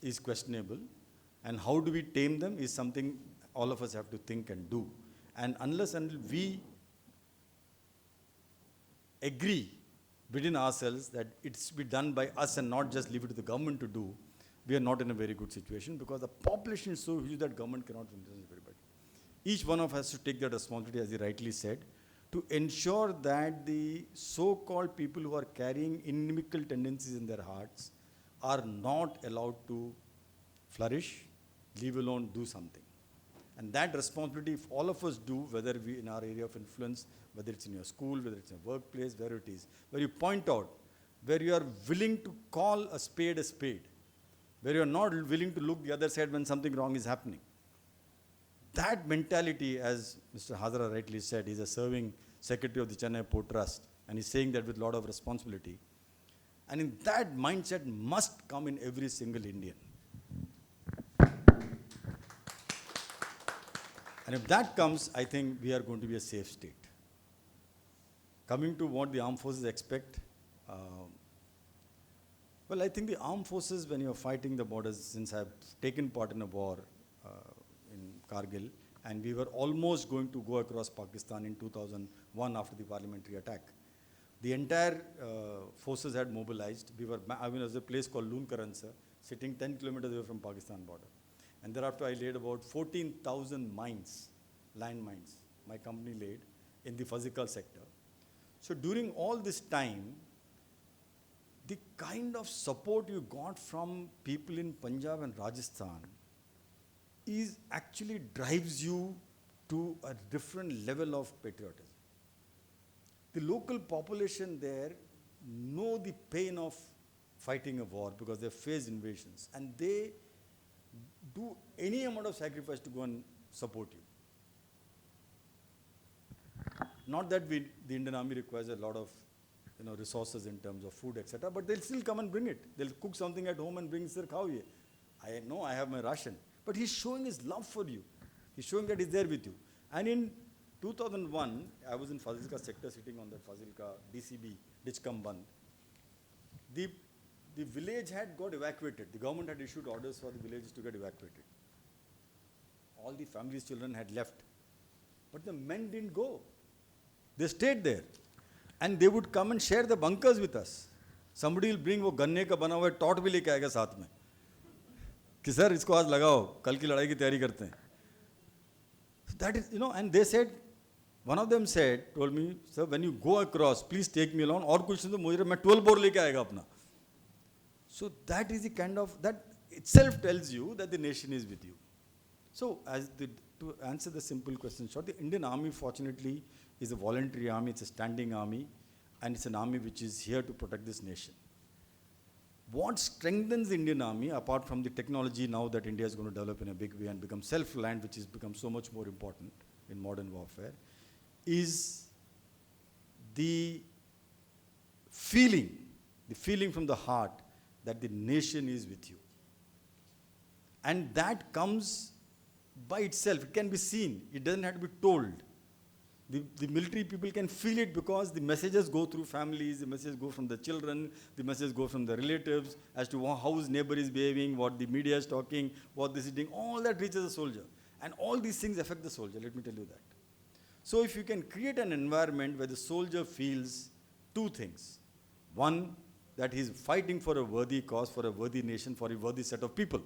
is questionable, and how do we tame them is something all of us have to think and do. And unless until we agree within ourselves that it's to be done by us and not just leave it to the government to do, we are not in a very good situation, because the population is so huge that government cannot influence everybody. Each one of us has to take that responsibility, as he rightly said, to ensure that the so-called people who are carrying inimical tendencies in their hearts are not allowed to flourish, leave alone do something. And that responsibility, if all of us do, whether we in our area of influence, whether it's in your school, whether it's in your workplace, wherever it is, where you point out, where you are willing to call a spade, where you are not willing to look the other side when something wrong is happening. That mentality, as Mr. Hazara rightly said, he's a serving secretary of the Chennai Port Trust, and he's saying that with a lot of responsibility. And in that mindset must come in every single Indian. And if that comes, I think we are going to be a safe state. Coming to what the armed forces expect, well, I think the armed forces, when you're fighting the borders, since I've taken part in a war in Kargil, and we were almost going to go across Pakistan in 2001 after the parliamentary attack. The entire forces had mobilized. There was a place called Lunkaransa, sitting 10 kilometers away from Pakistan border. And thereafter I laid about 14,000 mines, land mines, my company laid in the physical sector. So during all this time, the kind of support you got from people in Punjab and Rajasthan is actually drives you to a different level of patriotism. the local population there know the pain of fighting a war because they face invasions, and they do any amount of sacrifice to go and support you. Not that the Indian Army requires a lot of resources in terms of food, etc., but they'll still come and bring it. They'll cook something at home and bring sir khao ye. I know I have my ration, but he's showing his love for you. He's showing that he's there with you. And in 2001, I was in Fazilka sector sitting on that Fazilka DCB, Ditchkam Band. The village had got evacuated. The government had issued orders for the villages to get evacuated. All the families' children had left. But the men didn't go. They stayed there. And they would come and share the bunkers with us. Somebody will bring वो गन्ने का बना हुआ taught भी लेके आएगा साथ में कि सर इसको आज लगाओ कल की लड़ाई की तैयारी करते हैं. That is, and they said, one of them told me, sir, when you go across, please take me along. और कुछ नहीं तो मुझे मैं 12 bore लेके आएगा अपना. So that is the kind of, that itself tells you that the nation is with you. So to answer the simple question short, the Indian Army fortunately is a voluntary army, it's a standing army, and it's an army which is here to protect this nation. What strengthens the Indian Army, apart from the technology now that India is going to develop in a big way and become self-reliant, which has become so much more important in modern warfare, is the feeling from the heart that the nation is with you. And that comes by itself. It can be seen. It doesn't have to be told. The military people can feel it because the messages go through families, the messages go from the children, the messages go from the relatives as to how his neighbor is behaving, what the media is talking, what this is doing. All that reaches the soldier. And all these things affect the soldier, let me tell you that. So if you can create an environment where the soldier feels two things. One, that he's fighting for a worthy cause, for a worthy nation, for a worthy set of people.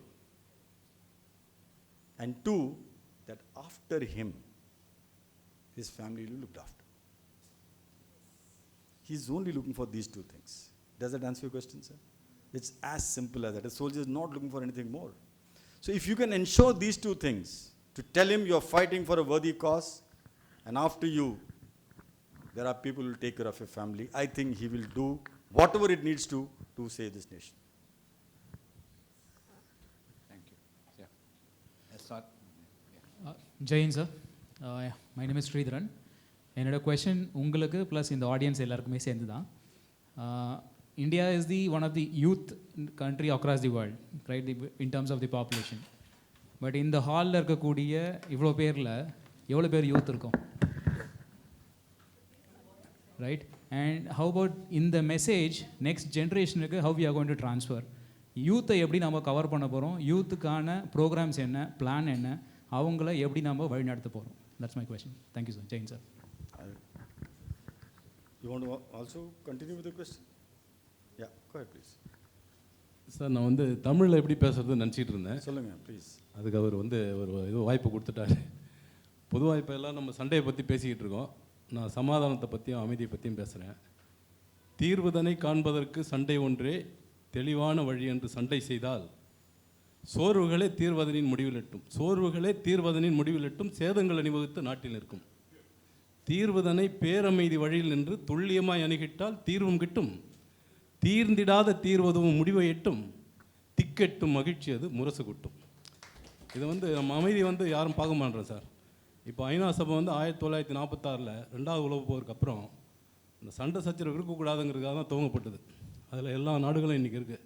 And two, that after him, his family will be looked after. He's only looking for these two things. Does that answer your question, sir? It's as simple as that. A soldier is not looking for anything more. So if you can ensure these two things, to tell him you're fighting for a worthy cause, and after you, there are people who will take care of your family, I think he will do whatever it needs to save this nation. Thank you. Yeah. Let's start. Jai Hind, sir. My name is Sridharan. என்னோட question உங்களுக்கு plus இந்த audience எல்லாருக்குமே சேர்ந்து தான். India is one of the youth country across the world, right, in terms of the population. But இந்த ஹாலில் இருக்கக்கூடிய இவ்வளோ பேரில் எவ்வளோ பேர் யூத் இருக்கும், right? And how about in the message next generationக்கு how we are going to transfer? யூத்தை எப்படி நம்ம கவர் பண்ண போகிறோம், யூத்துக்கான ப்ரோக்ராம்ஸ் என்ன, பிளான் என்ன, அவங்கள எப்படி நம்ம வழி நடத்த போகிறோம்? That's my question. Thank you, sir. Jai Hind, sir. You want to also continue with the question? Yeah, go ahead, please. Sir, நான் தமிழில் எப்படி பேசுகிறதுன்னு நினச்சிட்டு இருந்தேன். சொல்லுங்கள் ப்ளீஸ். அதுக்கு அவர் ஒரு வாய்ப்பு கொடுத்துட்டாரு. பொதுவாக இப்போ எல்லாம் நம்ம சண்டையை பற்றி பேசிக்கிட்டு இருக்கோம். நான் சமாதானத்தை பற்றியும் அமைதியை பற்றியும் பேசுகிறேன். தீர்வுதனை காண்பதற்கு சண்டை ஒன்றே தெளிவான வழி என்று சண்டை செய்தால் சோர்வுகளே தீர்வதனின் முடிவிலட்டும், சோர்வுகளே தீர்வதனின் முடிவிலட்டும், சேதங்கள் அணிவகுத்து நாட்டில் இருக்கும். தீர்வுதனை பேரமைதி வழியில் நின்று துல்லியமாய் அணுகிட்டால் தீர்வும் கிட்டும், தீர்ந்திடாத தீர்வதுவும் முடிவை எட்டும், திக்கெட்டும் மகிழ்ச்சி அது முரசு குட்டும். இது நம்ம அமைதி யாரும் பார்க்க மாட்டோம் சார். இப்போ ஐநா சபை 1946 2வது உலகப் போருக்கு அப்புறம் இந்த சண்டை சச்சரவு இருக்கக்கூடாதுங்கிறதுக்காக தான் துவங்கப்பட்டது. அதில் எல்லா நாடுகளும் இன்றைக்கி இருக்குது.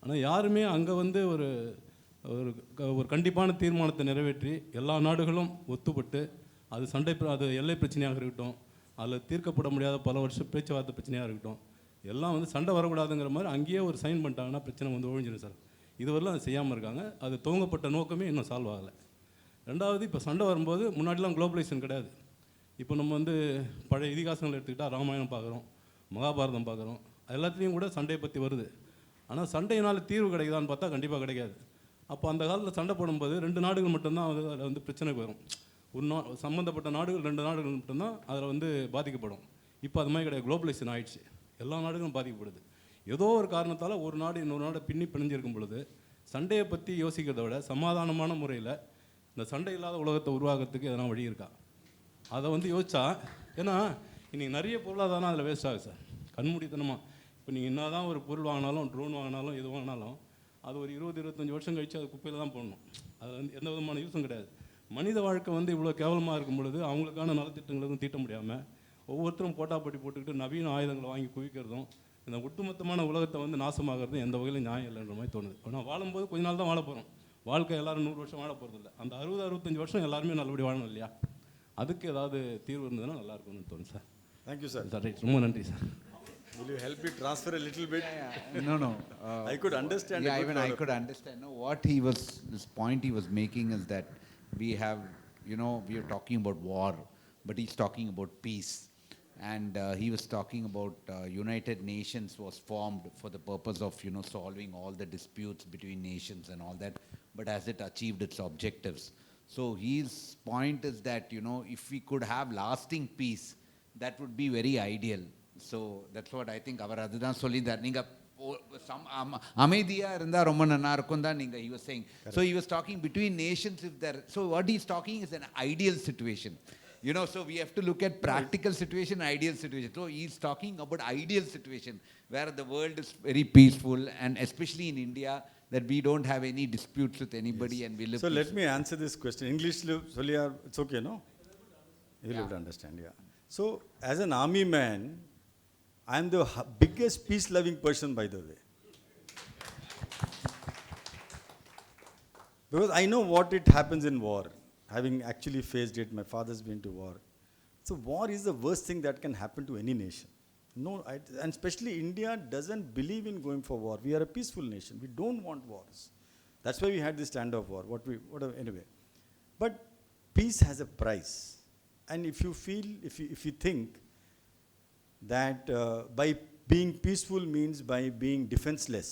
ஆனால் யாருமே அங்கே ஒரு கண்டிப்பான தீர்மானத்தை நிறைவேற்றி எல்லா நாடுகளும் ஒத்துப்பட்டு அது எல்லை பிரச்சனையாக இருக்கட்டும், அதில் தீர்க்கப்பட முடியாத பல வருஷம் பேச்சுவார்த்தை பிரச்சனையாக இருக்கட்டும், எல்லாம் சண்டை வரக்கூடாதுங்கிற மாதிரி அங்கேயே ஒரு சைன் பண்ணிட்டாங்கன்னா பிரச்சனை ஒழிஞ்சிடும் சார். இதுவரையிலும் அது செய்யாமல் இருக்காங்க. அது துவங்கப்பட்ட நோக்கமே இன்னும் சால்வ் ஆகலை. ரெண்டாவது, இப்போ சண்டை வரும்போது முன்னாடிலாம் குளோபலைசேஷன் கிடையாது. இப்போ நம்ம பழைய இதிகாசங்கள் எடுத்துக்கிட்டால் ராமாயணம் பார்க்குறோம், மகாபாரதம் பார்க்குறோம், எல்லாத்துலேயும் கூட சண்டையை பற்றி வருது. ஆனால் சண்டையினால் தீர்வு கிடைக்குதான்னு பார்த்தா கண்டிப்பாக கிடைக்காது. அப்போ அந்த காலத்தில் சண்டை போடும்போது 2 நாடுகள் மட்டும்தான் அதில் பிரச்சனைக்கு வரும். சம்மந்தப்பட்ட நாடுகள் 2 நாடுகள் மட்டும்தான் அதில் பாதிக்கப்படும். இப்போ அது மாதிரி கிடையாது, குளோபலைசேஷன் ஆகிடுச்சு, எல்லா நாடுகளும் பாதிக்கப்படுது. ஏதோ ஒரு காரணத்தால் ஒரு நாடு இன்னொரு நாடு பிணைஞ்சிருக்கும் பொழுது சண்டையை பற்றி யோசிக்கிறத விட சமாதானமான முறையில் இந்த சண்டை இல்லாத உலகத்தை உருவாகிறதுக்கு எதனா வழி இருக்கா? அதை யோசிச்சா, ஏன்னா இன்றைக்கி நிறைய பொருளாதாரம் அதில் வேஸ்ட் ஆகுது சார், கண்மூடித்தனமாக. இப்போ நீங்கள் என்ன தான் ஒரு பொருள் வாங்கினாலும், ட்ரோன் வாங்கினாலும், எது வாங்கினாலும் அது ஒரு 20-25 வருஷம் கழித்து அது குப்பையில் தான் போடணும். அது வந்து எந்த விதமான யூஸும் கிடையாது. மனித வாழ்க்கை வந்து இவ்வளோ கேவலமாக இருக்கும் பொழுது அவங்களுக்கான நலத்திட்டங்கள் எதுவும் தீட்ட முடியாமல் ஒவ்வொருத்தரும் போட்டாப்பட்டி போட்டுக்கிட்டு நவீன ஆயுதங்களை வாங்கி குவிக்கிறதும் இந்த ஒட்டுமொத்தமான உலகத்தை வந்து நாசமாகிறதும் எந்த வகையிலும் நியாயம் இல்லைன்ற மாதிரி தோணுது. ஆனால் வாழும்போது கொஞ்ச நாள் தான் வாழ போகிறோம். வாழ்க்கை எல்லோரும் 100 வருஷம் வாழ போகிறது இல்லை. அந்த 60-65 வருஷம் எல்லாருமே நல்லபடி வாழணும் இல்லையா? அதுக்கு ஏதாவது தீர்வு இருந்ததுன்னா நல்லா இருக்கும்னு தோணுது sir. Thank you sir. Sir right, ரொம்ப நன்றி sir. Will you help me transfer a little bit? No. I could understand. Yeah, even I could understand. No, what this point he was making is that we have, we are talking about war, but he's talking about peace. And he was talking about United Nations was formed for the purpose of, solving all the disputes between nations and all that, but has it achieved its objectives? So his point is that, if we could have lasting peace, that would be very ideal. So that's what I think. அவர் அதுதான் சொல்லியிருந்தார். நீங்கள் அமைதியாக இருந்தால் ரொம்ப நல்லா இருக்கும் தான் நீங்கள் he was saying. So he was talking between nations. So what he's talking is an ideal situation. So we have to look at practical situation, ideal situation. So he's talking about ideal situation where the world is very peaceful, and especially in India, that we don't have any disputes with anybody, and we live So peaceful. let me answer this question. English, it's okay, no? You'll be able to understand, yeah. So as an army man, I am the biggest peace-loving person, by the way. Because I know what it happens in war. Having actually faced it, my father's been to war. So war is the worst thing that can happen to any nation. And especially India doesn't believe in going for war. We are a peaceful nation. We don't want wars. That's why we had this standoff war. Anyway. But peace has a price. And if you think that by being peaceful means by being defenseless,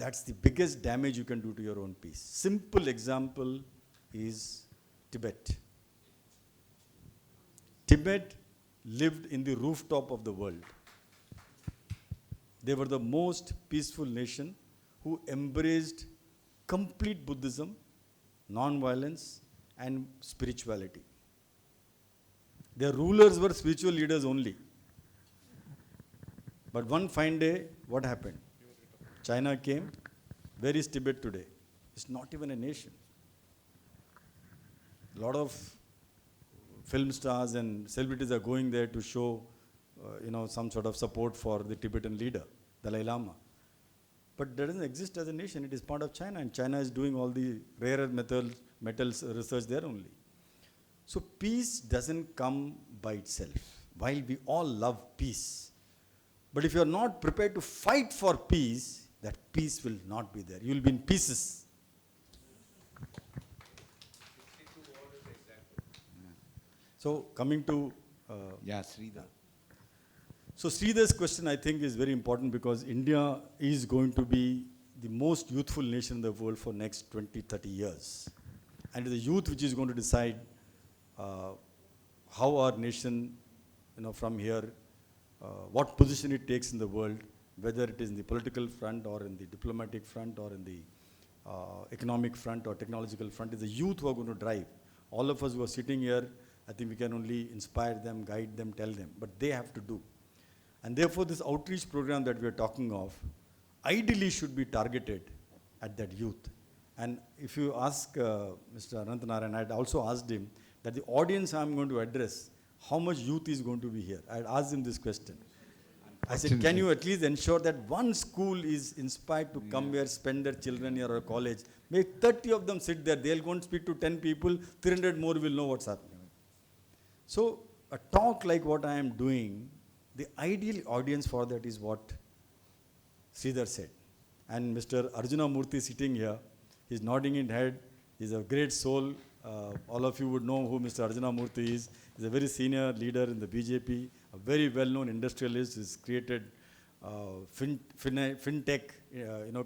that's the biggest damage you can do to your own peace. Simple example is Tibet. Tibet lived in the rooftop of the world. They were the most peaceful nation who embraced complete Buddhism, non-violence, and spirituality. Their rulers were spiritual leaders only. But one fine day, what happened? China came. Where is Tibet today? It's not even a nation. A lot of film stars and celebrities are going there to show, some sort of support for the Tibetan leader, Dalai Lama. But that doesn't exist as a nation. It is part of China, and China is doing all the rare metals research there only. So peace doesn't come by itself. While we all love peace, but if you are not prepared to fight for peace, that peace will not be there. You will be in pieces. So coming to Sridhar. So Sridhar's question, I think, is very important because India is going to be the most youthful nation in the world for next 20-30 years. And it is the youth which is going to decide how our nation, from here, what position it takes in the world, whether it is in the political front or in the diplomatic front or in the economic front or technological front. It's the youth who are going to drive. All of us who are sitting here, I think we can only inspire them, guide them, tell them, but they have to do. And therefore this outreach program that we are talking of, ideally should be targeted at that youth. And if you ask Mr. Anantanaran, I had also asked him that the audience I am going to address, how much youth is going to be here? I had asked him this question. I said, can you at least ensure that one school is inspired to come here, spend their children here or college? Make 30 of them sit there. They'll go and speak to 10 people. 300 more will know what's happening. So a talk like what I am doing, the ideal audience for that is what Sridhar said. And Mr. Arjuna Murthy sitting here, he's nodding his head. He's a great soul. All of you would know who Mr. Arjuna Murthy is. He's a very senior leader in the BJP, a very well-known industrialist. He's created fintech,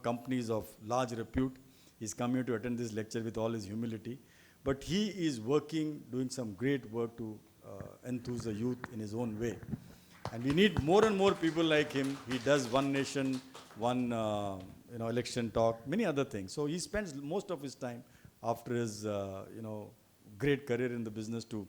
companies of large repute. He's come here to attend this lecture with all his humility. But he is working, doing some great work to enthuse the youth in his own way. And we need more and more people like him. He does one nation, one election talk, many other things. So he spends most of his time after his great career in the business to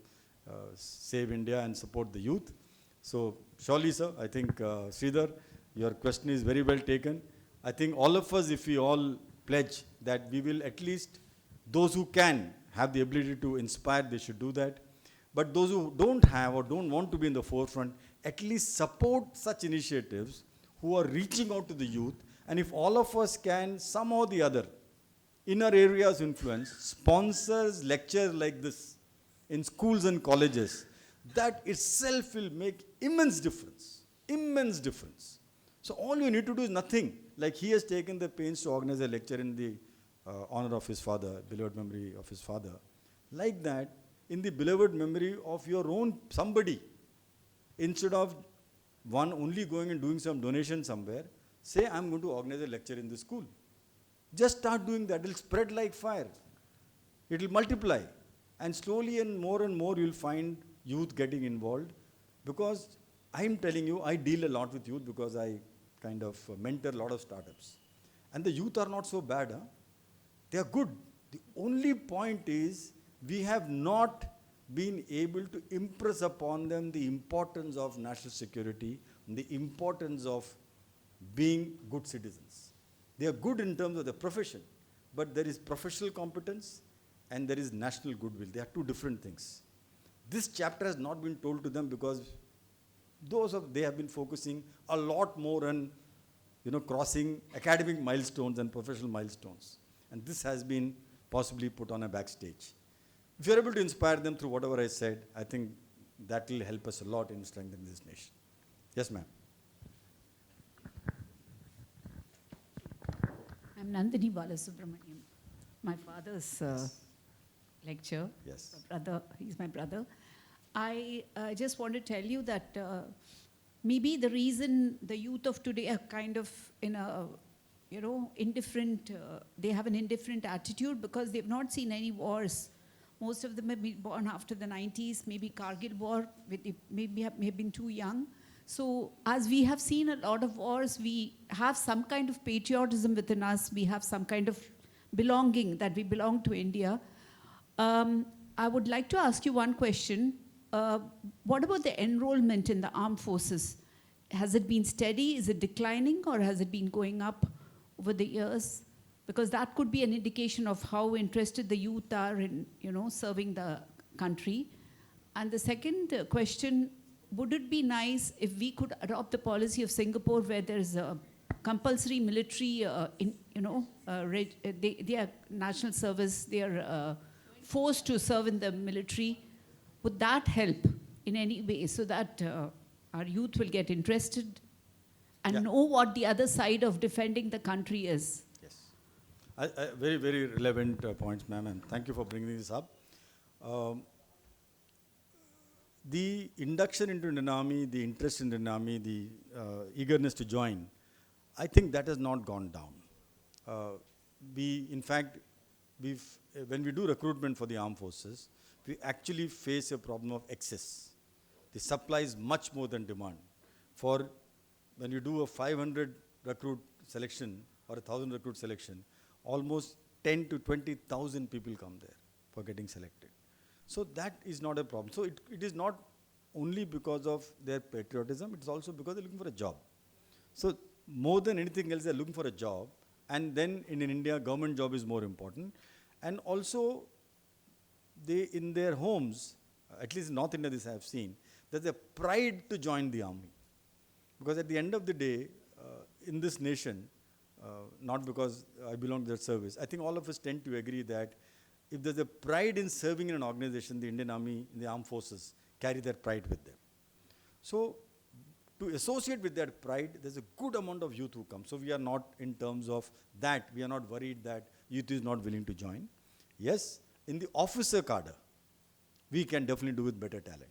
save India and support the youth. So surely, sir, I think Sridhar, your question is very well taken. I think all of us, if we all pledge that we will at least, those who can have the ability to inspire, they should do that. But those who don't have or don't want to be in the forefront, at least support such initiatives who are reaching out to the youth. And if all of us can somehow or the other, in our areas of influence, sponsors lectures like this in schools and colleges, that itself will make immense difference. Immense difference. So all you need to do is nothing. Like he has taken the pains to organize a lecture in the honor of his father, beloved memory of his father. Like that, in the beloved memory of your own somebody, instead of one only going and doing some donation somewhere, say, I'm going to organize a lecture in the school. Just start doing that. It will spread like fire. It will multiply. And slowly and more you'll find youth getting involved. Because I'm telling you, I deal a lot with youth because I kind of mentor a lot of startups. And the youth are not so bad. Huh? They are good. The only point is, we have not been able to impress upon them the importance of national security, the importance of being good citizens. They are good in terms of the profession, but there is professional competence and there is national goodwill. They are two different things. This chapter has not been told to them because they have been focusing a lot more on crossing academic milestones and professional milestones. And this has been possibly put on a backstage. If you're able to inspire them through whatever I said, I think that will help us a lot in strengthening this nation. Yes, ma'am. I'm Nandini Balasubramaniam. My father's lecture. Yes. He's my brother. I just want to tell you that maybe the reason the youth of today are kind of in a, indifferent, they have an indifferent attitude because they've not seen any wars. Most of them have been born after the 90s, maybe Kargil war, maybe have been too young. So as we have seen a lot of wars, we have some kind of patriotism within us. We have some kind of belonging, that we belong to India. I would like to ask you one question. What about the enrollment in the armed forces? Has it been steady? Is it declining? Or has it been going up over the years? Because that could be an indication of how interested the youth are in, serving the country. And the second question, would it be nice if we could adopt the policy of Singapore where there's a compulsory military, they are national service, they are forced to serve in the military? Would that help in any way so that our youth will get interested and know what the other side of defending the country is? Yes. Very, very relevant points, ma'am, and thank you for bringing this up. The induction into Indian Army, the interest in Indian Army, the eagerness to join, I think that has not gone down. In fact, when we do recruitment for the armed forces, we actually face a problem of excess. The supply is much more than demand. When you do a 500 recruit selection or 1,000 recruit selection, almost 10 to 20,000 people come there for getting selected. So that is not a problem. So it is not only because of their patriotism, it's also because they're looking for a job. So more than anything else, they're looking for a job. And then in India, government job is more important. And also, in their homes, at least in North India, this I have seen, there's a pride to join the army. Because at the end of the day, in this nation, not because I belong to that service, I think all of us tend to agree that if there's a pride in serving in an organization, the Indian Army, the armed forces carry that pride with them. So to associate with that pride, there's a good amount of youth who come. So we are not, in terms of that, we are not worried that youth is not willing to join. Yes, in the officer cadre, we can definitely do with better talent.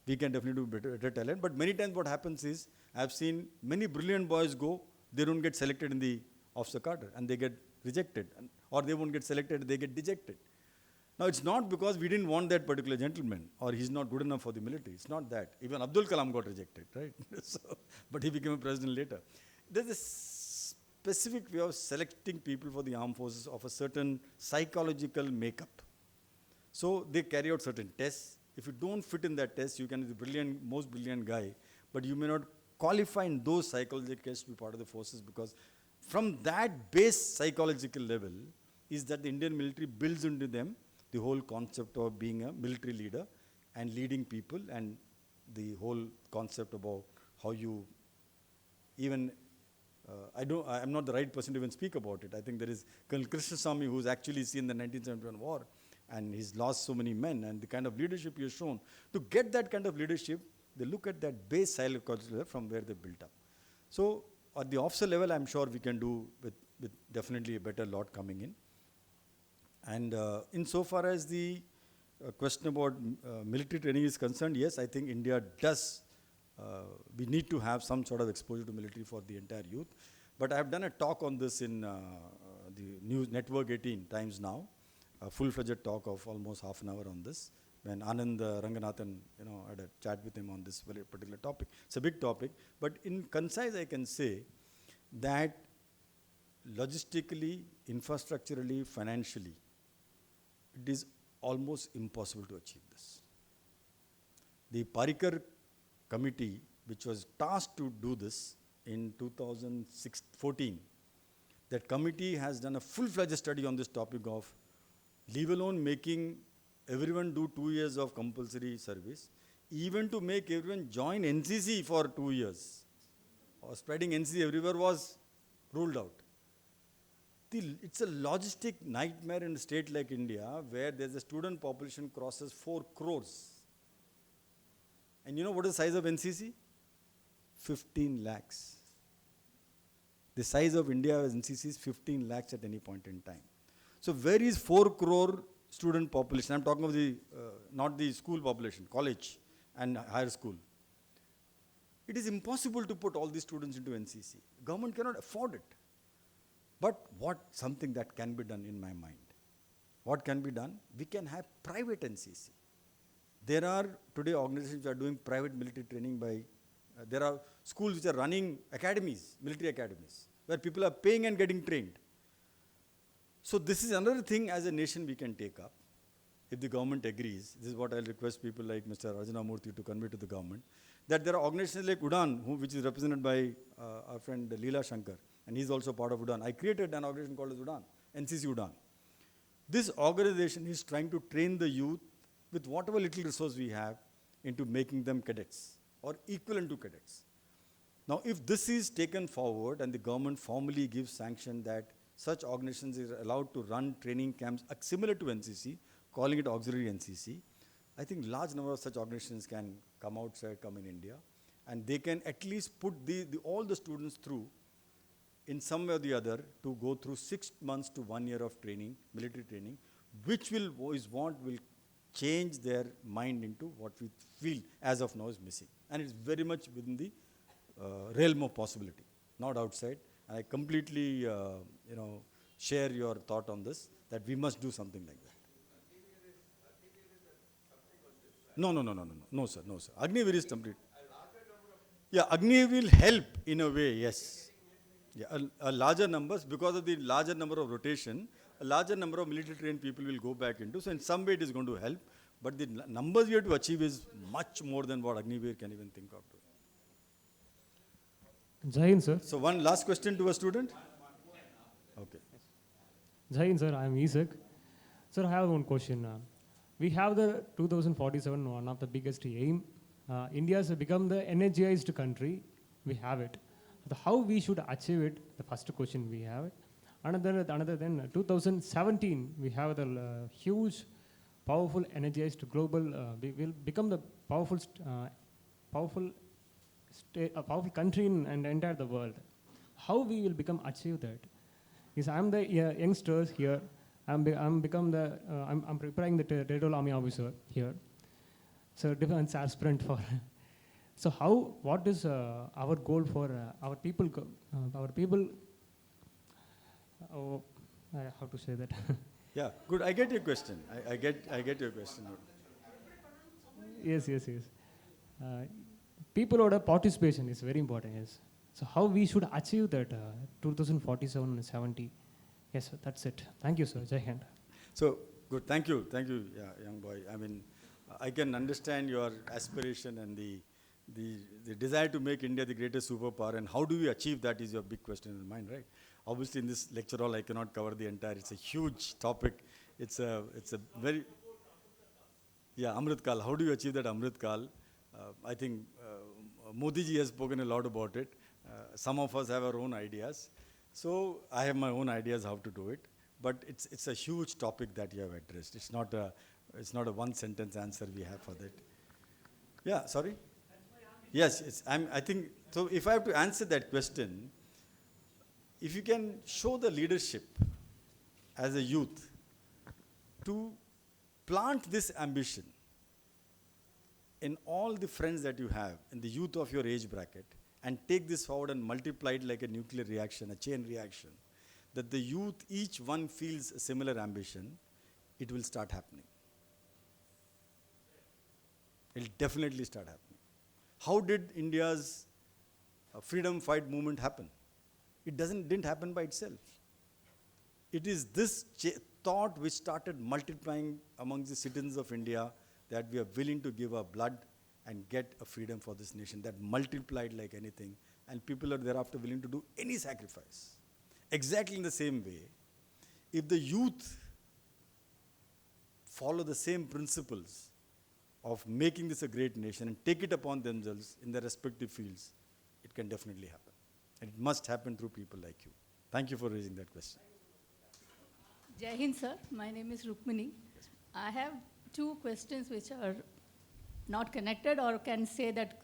We can definitely do better talent, but many times what happens is, I've seen many brilliant boys go, they don't get selected in the officer cadre and they get rejected, or they won't get selected, they get dejected. Now it's not because we didn't want that particular gentleman or he's not good enough for the military. It's not that. Even Abdul Kalam got rejected, right? But he became a president later. There's a specific way of selecting people for the armed forces of a certain psychological makeup. So they carry out certain tests, If you don't fit in that test, you can be the brilliant, most brilliant guy, but you may not qualify in those psychological tests to be part of the forces, because from that base psychological level is that the Indian military builds into them the whole concept of being a military leader and leading people, and the whole concept about how you even, I'm not the right person to even speak about it. I think there is Colonel Krishnaswamy, who's actually seen the 1971 war, and he's lost so many men, and the kind of leadership he has shown. To get that kind of leadership, they look at that base psychological level from where they built up. So at the officer level, I'm sure we can do with definitely a better lot coming in. And insofar as the question about military training is concerned, yes, I think India does, we need to have some sort of exposure to military for the entire youth. But I have done a talk on this in the News Network 18 Times Now, a full-fledged talk of almost half an hour on this, when Anand Ranganathan, had a chat with him on this very particular topic. It's a big topic, but in concise I can say that logistically, infrastructurally, financially, it is almost impossible to achieve this. The Parikar committee, which was tasked to do this in 2014, that committee has done a full-fledged study on this topic of, leave alone making everyone do 2 years of compulsory service, even to make everyone join NCC for 2 years, or spreading NCC everywhere was ruled out. It's a logistic nightmare in a state like India, where there's a student population crosses 4 crores. And you know what is the size of NCC? 15 lakhs. The size of India as NCC is 15 lakhs at any point in time. So where is 4 crore student population? I'm talking of the, not the school population, college and higher school. It is impossible to put all these students into NCC. Government cannot afford it. But something that can be done in my mind. What can be done? We can have private NCC. There are today organizations which are doing private military training by, there are schools which are running academies, military academies, where people are paying and getting trained. So this is another thing as a nation we can take up. If the government agrees, this is what I'll request people like Mr. Rajana Murthy to convey to the government, that there are organizations like UDAN, which is represented by our friend Leela Shankar, and he's also part of UDAN. I created an organization called as UDAN, NCC UDAN. This organization is trying to train the youth with whatever little resource we have into making them cadets or equivalent to cadets. Now, if this is taken forward and the government formally gives sanction that such organizations are allowed to run training camps similar to NCC, calling it auxiliary NCC, I think large number of such organizations can come outside, come in India, and they can at least put all the students through in some way or the other to go through 6 months to 1 year of training, military training, which will change their mind into what we feel as of now is missing. And it's very much within the realm of possibility, not outside. And I completely, share your thought on this, that we must do something like that. No, sir. Agniveer is complete. Yeah, Agniveer will help in a way, yes. Yeah, a larger numbers, because of the larger number of rotation, a larger number of military trained people will go back into, so in some way it is going to help, but the numbers we have to achieve is much more than what Agniveer can even think of. Jai Hind, sir. So one last question to a student? Okay. Jai Hind, sir. I am Isaac. Sir, I have one question. We have the 2047, one of the biggest aim. India has become the energized country. We have it. How we should achieve it, the first question we have. Another than 2017, we have the huge, powerful, energized global, we will become the powerful country in the entire the world. How we will achieve that? Because I'm the youngsters here. I'm preparing the territorial army officer here. So defense aspirant for. So what is our goal for our people? How to say that? Yeah, good. I get your question. I get your question. Yes. People order participation is very important. Yes. So how we should achieve that 2047 and 70? Yes, sir, that's it. Thank you, sir. Jai Hind. So good. Thank you. Yeah, young boy. I mean, I can understand your aspiration and the desire to make India the greatest superpower, and how do we achieve that is your big question in mind, right? Obviously, in this lecture hall, I cannot cover the entire. It's a huge topic. It's a very Amrit Kal. How do you achieve that Amrit Kal? I think Modi ji has spoken a lot about it. Some of us have our own ideas. So I have my own ideas how to do it. But it's a huge topic that you have addressed. It's not a one sentence answer we have for that. Yeah, sorry? Yes, I think, so if I have to answer that question, if you can show the leadership as a youth to plant this ambition in all the friends that you have, in the youth of your age bracket, and take this forward and multiply it like a nuclear reaction, a chain reaction, that the youth, each one feels a similar ambition, it will start happening. It will definitely start happening. How did India's freedom fight movement happen? It didn't happen by itself. It is this thought which started multiplying among the citizens of India, that we are willing to give our blood and get a freedom for this nation, that multiplied like anything, and people are thereafter willing to do any sacrifice. Exactly in the same way, if the youth follow the same principles of making this a great nation and take it upon themselves in their respective fields, it can definitely happen. And it must happen through people like you. Thank you for raising that question. Jai Hind, sir. My name is Rukmini. I have two questions which are not connected, or can say that,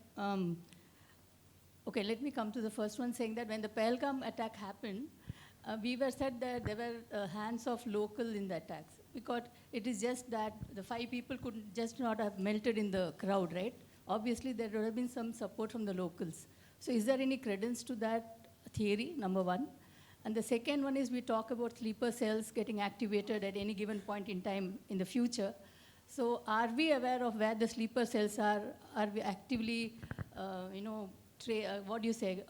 okay, let me come to the first one, saying that when the Pahalgham attack happened, we were said that there were hands of local in the attacks, because it is just that the 5 people could just not have melted in the crowd, right? Obviously, there would have been some support from the locals. So is there any credence to that theory, number one? And the second one is, we talk about sleeper cells getting activated at any given point in time in the future. So are we aware of where the sleeper cells are? Are we actively, what do you say,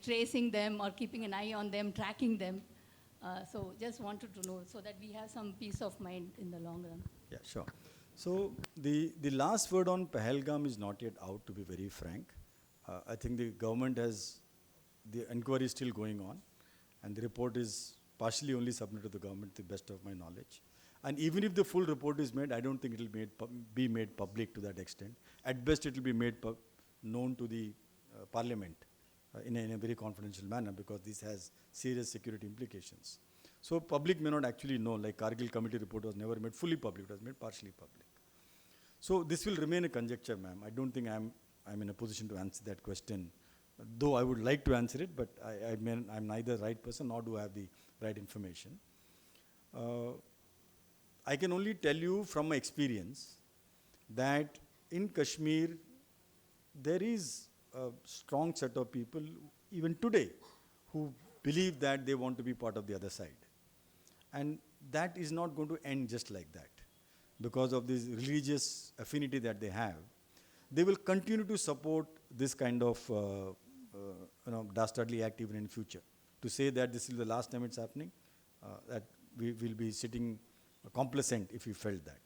tracing them or keeping an eye on them, tracking them? So just wanted to know, so that we have some peace of mind in the long run. Yeah, sure. So the last word on Pahalgham is not yet out, to be very frank. I think the government the inquiry is still going on, and the report is partially only submitted to the government, to the best of my knowledge. And even if the full report is made, I don't think it will be made public to that extent. At best, it will be made known to the Parliament in a very confidential manner, because this has serious security implications. So public may not actually know, like Kargil committee report was never made fully public, it was made partially public. So this will remain a conjecture, ma'am. I don't think I'm in a position to answer that question, though I would like to answer it, but I'm neither the right person nor do I have the right information. I can only tell you from my experience that in Kashmir, there is a strong set of people, even today, who believe that they want to be part of the other side. And that is not going to end just like that. Because of this religious affinity that they have, they will continue to support this kind of dastardly act even in future. To say that this is the last time it's happening, that we will be sitting complacent if we felt that.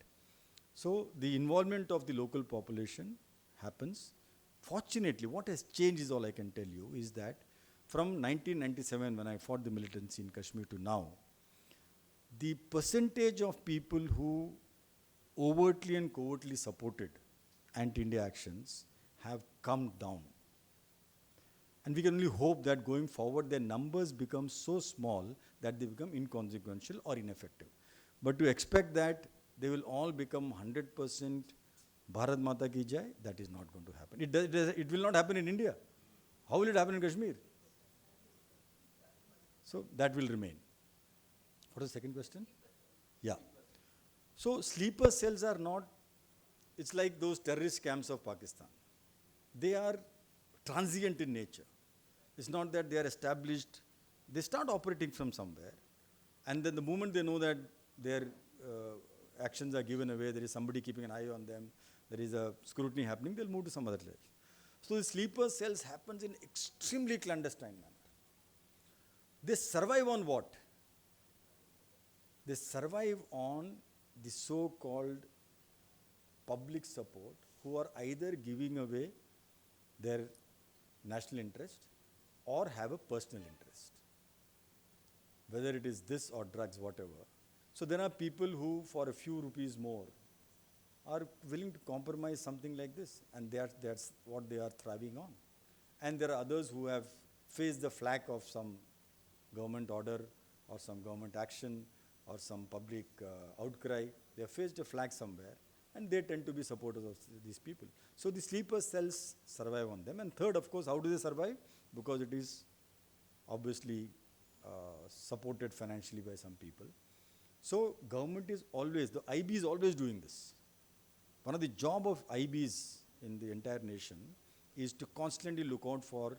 So the involvement of the local population happens. Fortunately, what has changed is all I can tell you, is that from 1997, when I fought the militancy in Kashmir, to now, the percentage of people who overtly and covertly supported anti-India actions have come down. And we can only hope that going forward, their numbers become so small that they become inconsequential or ineffective. But to expect that they will all become 100% Bharat Mata Ki Jai, that is not going to happen. It will not happen in India. How will it happen in Kashmir? So that will remain. What is the second question? Yeah. So sleeper cells are not, it's like those terrorist camps of Pakistan. They are transient in nature. It's not that they are established. They start operating from somewhere, and then the moment they know that their actions are given away, there is somebody keeping an eye on them, there is a scrutiny happening, they'll move to some other place. So the sleeper cells happens in extremely clandestine manner. They survive on what? They survive on the so-called public support who are either giving away their national interest or have a personal interest, whether it is this or drugs, whatever. So there are people who, for a few rupees more, are willing to compromise something like this, and that's what they are thriving on. And there are others who have faced the flack of some government order or some government action or some public outcry. They have faced a flag somewhere, and they tend to be supporters of these people. So the sleeper cells survive on them. And third, of course, how do they survive? Because it is obviously supported financially by some people. So government is always, the IB is always doing this. One of the job of IBs in the entire nation is to constantly look out for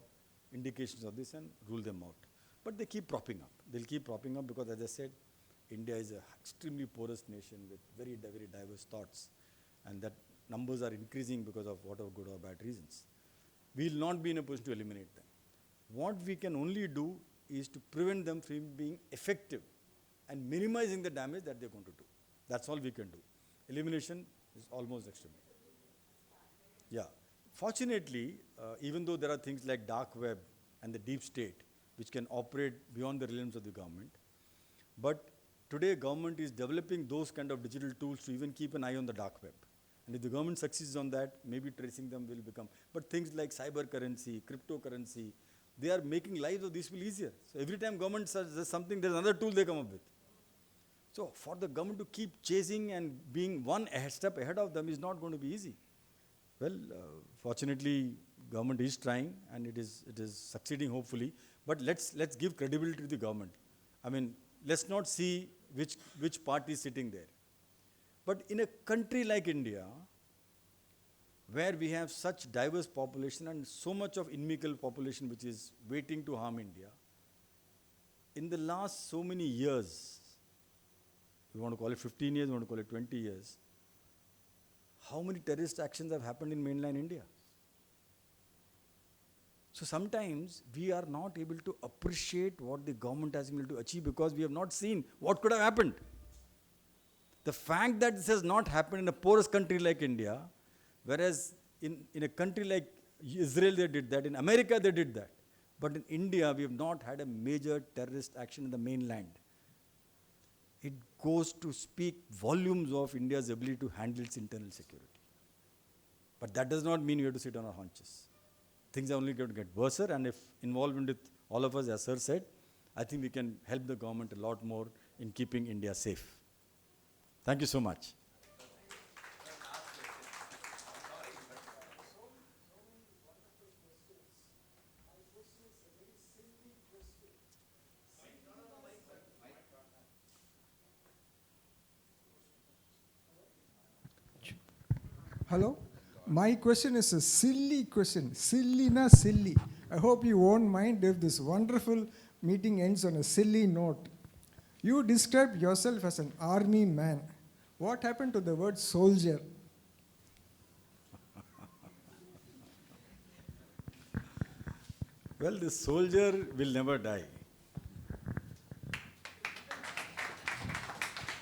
indications of this and rule them out. But they keep propping up. They'll keep propping up because, as I said, India is an extremely porous nation with very, very diverse thoughts. And that numbers are increasing because of whatever good or bad reasons. We will not be in a position to eliminate them. What we can only do is to prevent them from being effective and minimizing the damage that they're going to do. That's all we can do. Elimination is almost extreme. Yeah. Fortunately, even though there are things like dark web and the deep state, which can operate beyond the realms of the government, but today government is developing those kind of digital tools to even keep an eye on the dark web. And if the government succeeds on that, maybe tracing them will become. But things like cyber currency, cryptocurrency, they are making lives of these people easier. So every time government says something, there's another tool they come up with. So for the government to keep chasing and being one step ahead of them is not going to be easy. Well, fortunately, government is trying, and it is succeeding, hopefully. But let's give credibility to the government. I mean, let's not see which party is sitting there. But in a country like India, where we have such diverse population and so much of inimical population which is waiting to harm India, in the last so many years, we want to call it 15 years, we want to call it 20 years, how many terrorist actions have happened in mainland India? So sometimes we are not able to appreciate what the government has been able to achieve because we have not seen what could have happened. The fact that this has not happened in a porous country like India, whereas in a country like Israel they did that, in America they did that, but in India we have not had a major terrorist action in the mainland. It goes to speak volumes of India's ability to handle its internal security. But that does not mean we have to sit on our haunches. Things are only going to get worse, and if involvement with all of us, as Sir said, I think we can help the government a lot more in keeping India safe. Thank you so much. Hello? My question is a silly question. Silly na silly. I hope you won't mind if this wonderful meeting ends on a silly note. You described yourself as an army man. What happened to the word soldier? Well, the soldier will never die.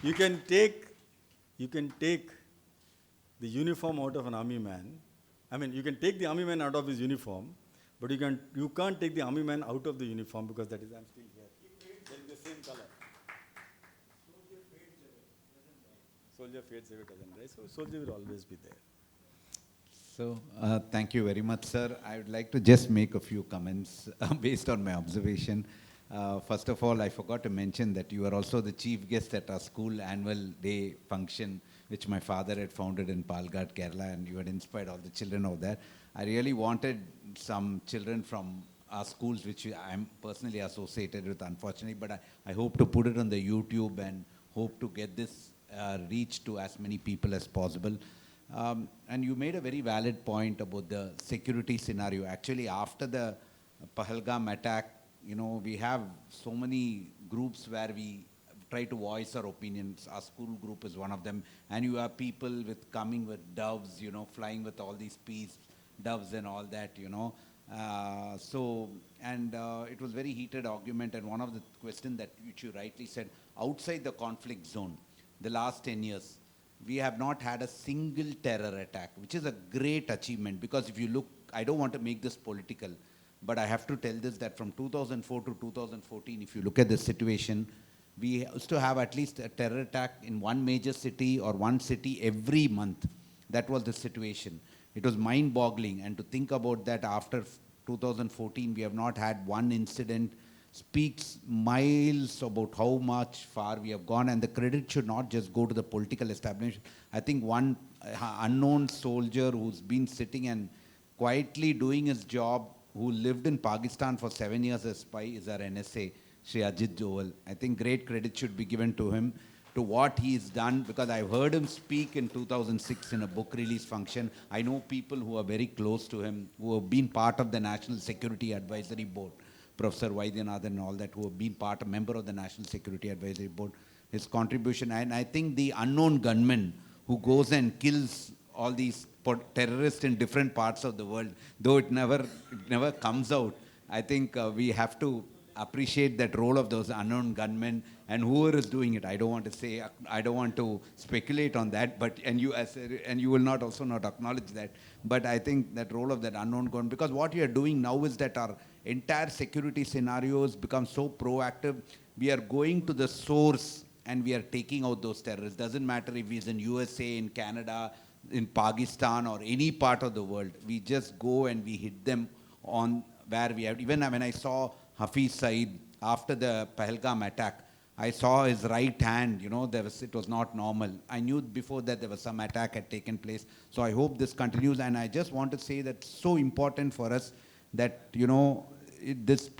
You can take the uniform out of an army man. I mean, you can take the army man out of his uniform, but you can't take the army man out of the uniform because that is, I'm still here. They're the same color. Soldier fades away, doesn't die. So soldier will always be there. So, thank you very much, sir. I would like to just make a few comments based on my observation. First of all, I forgot to mention that you are also the chief guest at our school annual day function, which my father had founded in Pahalgham, Kerala, and you had inspired all the children over there. I really wanted some children from our schools, which I am personally associated with, unfortunately, but I hope to put it on the YouTube and hope to get this reach to as many people as possible. And you made a very valid point about the security scenario. Actually, after the Pahalgham attack, you know, we have so many groups where we try to voice our opinions. Our school group is one of them. And you have people coming with doves, you know, flying with all these peace doves and all that, you know. It was very heated argument. And one of the questions that which you rightly said, outside the conflict zone, the last 10 years, we have not had a single terror attack, which is a great achievement, because if you look, I don't want to make this political, but I have to tell this, that from 2004 to 2014, if you look at the situation, we used to have at least a terror attack in one major city or one city every month. That was the situation. It was mind-boggling, and to think about that after 2014, we have not had one incident, speaks miles about how much far we have gone, and the credit should not just go to the political establishment. I think one unknown soldier who's been sitting and quietly doing his job, who lived in Pakistan for 7 years as spy, is our NSA, Shri Ajit Joval. I think great credit should be given to him, to what he's done, because I've heard him speak in 2006 in a book release function. I know people who are very close to him, who have been part of the National Security Advisory Board, Professor Vaidyanathan and all that, who have been a member of the National Security Advisory Board. His contribution, and I think the unknown gunman who goes and kills all these terrorists in different parts of the world, though it never comes out, I think we have to appreciate that role of those unknown gunmen, and whoever is doing it. I don't want to say, I don't want to speculate on that, but and you will not also not acknowledge that. But I think that role of that unknown gunman, because what we are doing now is that our entire security scenarios become so proactive. We are going to the source and we are taking out those terrorists. Doesn't matter if he's in USA, in Canada, in Pakistan, or any part of the world. We just go and we hit them on where we have. Even when I saw Hafiz Saeed after the Pahalgham attack, I saw his right hand, it was not normal. I knew before that there was some attack had taken place. So I hope this continues, and I just want to say that it's so important for us that, this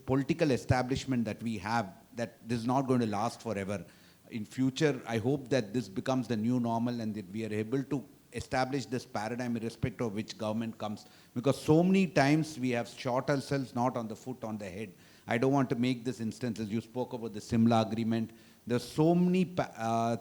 political establishment that we have, that this is not going to last forever. In future, I hope that this becomes the new normal and that we are able to establish this paradigm irrespective of which government comes. Because so many times we have shot ourselves not on the foot, on the head. I don't want to make this instance, as you spoke about the Simla agreement. There's so many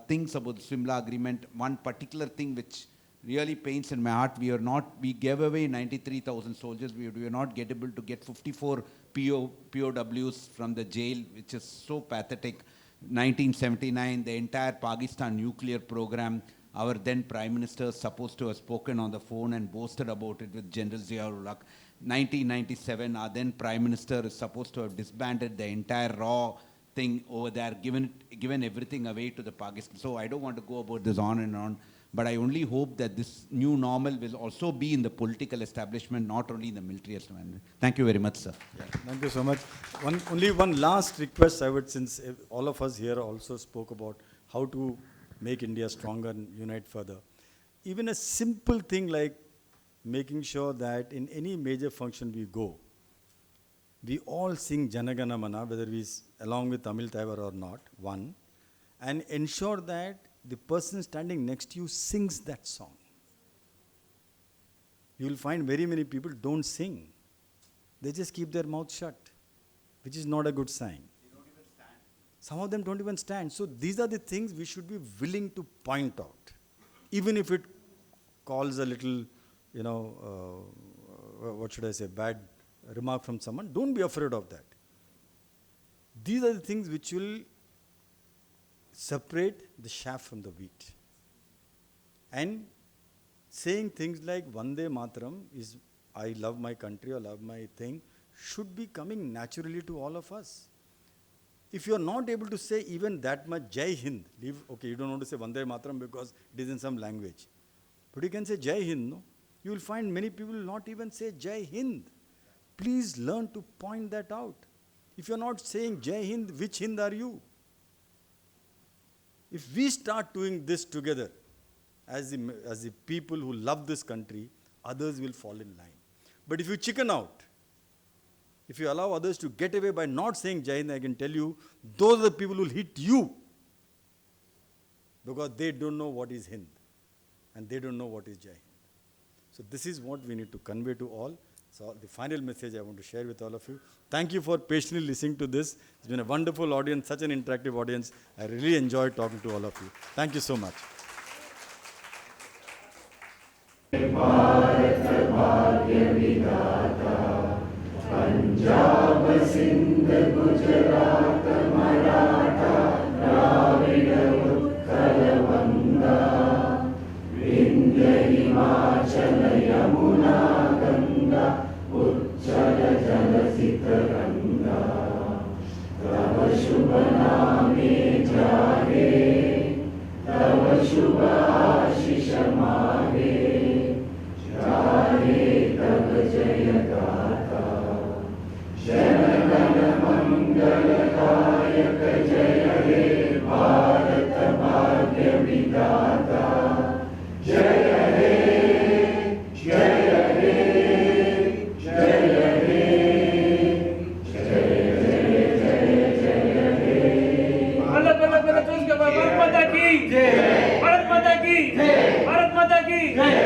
things about the Simla agreement. One particular thing which really pains in my heart, we gave away 93,000 soldiers. We were not able to get 54 POWs from the jail, which is so pathetic. 1979, the entire Pakistan nuclear program, our then Prime Minister is supposed to have spoken on the phone and boasted about it with General Zia-ul-Haq. 1997, our then Prime Minister is supposed to have disbanded the entire raw thing over there, given everything away to the Pakistan. So I don't want to go about this on and on, but I only hope that this new normal will also be in the political establishment, not only in the military establishment. Thank you very much, sir. Yeah, thank you so much. Only one last request I would, since all of us here also spoke about how to make India stronger and unite further. Even a simple thing like making sure that in any major function we go, we all sing Jana Gana Mana, whether we along with Tamil Taivar or not, one, and ensure that the person standing next to you sings that song. You will find very many people don't sing. They just keep their mouth shut, which is not a good sign. They don't even stand. Some of them don't even stand. So these are the things we should be willing to point out. Even if it calls a little, what should I say, bad remark from someone, don't be afraid of that. These are the things which will separate the chaff from the wheat. And saying things like Vande Mataram is, I love my country or love my thing, should be coming naturally to all of us. If you are not able to say even that much Jai Hind, okay, you don't want to say Vande Mataram because it is in some language. But you can say Jai Hind, no? You will find many people will not even say Jai Hind. Please learn to point that out. If you are not saying Jai Hind, which Hind are you? If we start doing this together, as the people who love this country, others will fall in line. But if you chicken out, if you allow others to get away by not saying Jai Hind, I can tell you, those are the people who will hit you. Because they don't know what is Hind. And they don't know what is Jai Hind. So this is what we need to convey to all. So the final message I want to share with all of you. Thank you for patiently listening to this. It's been a wonderful audience, such an interactive audience. I really enjoyed talking to all of you. Thank you so much. Punjab, Sindh, Gujarat, Maratha, Dravida, Utkal, Bharat माता की जय।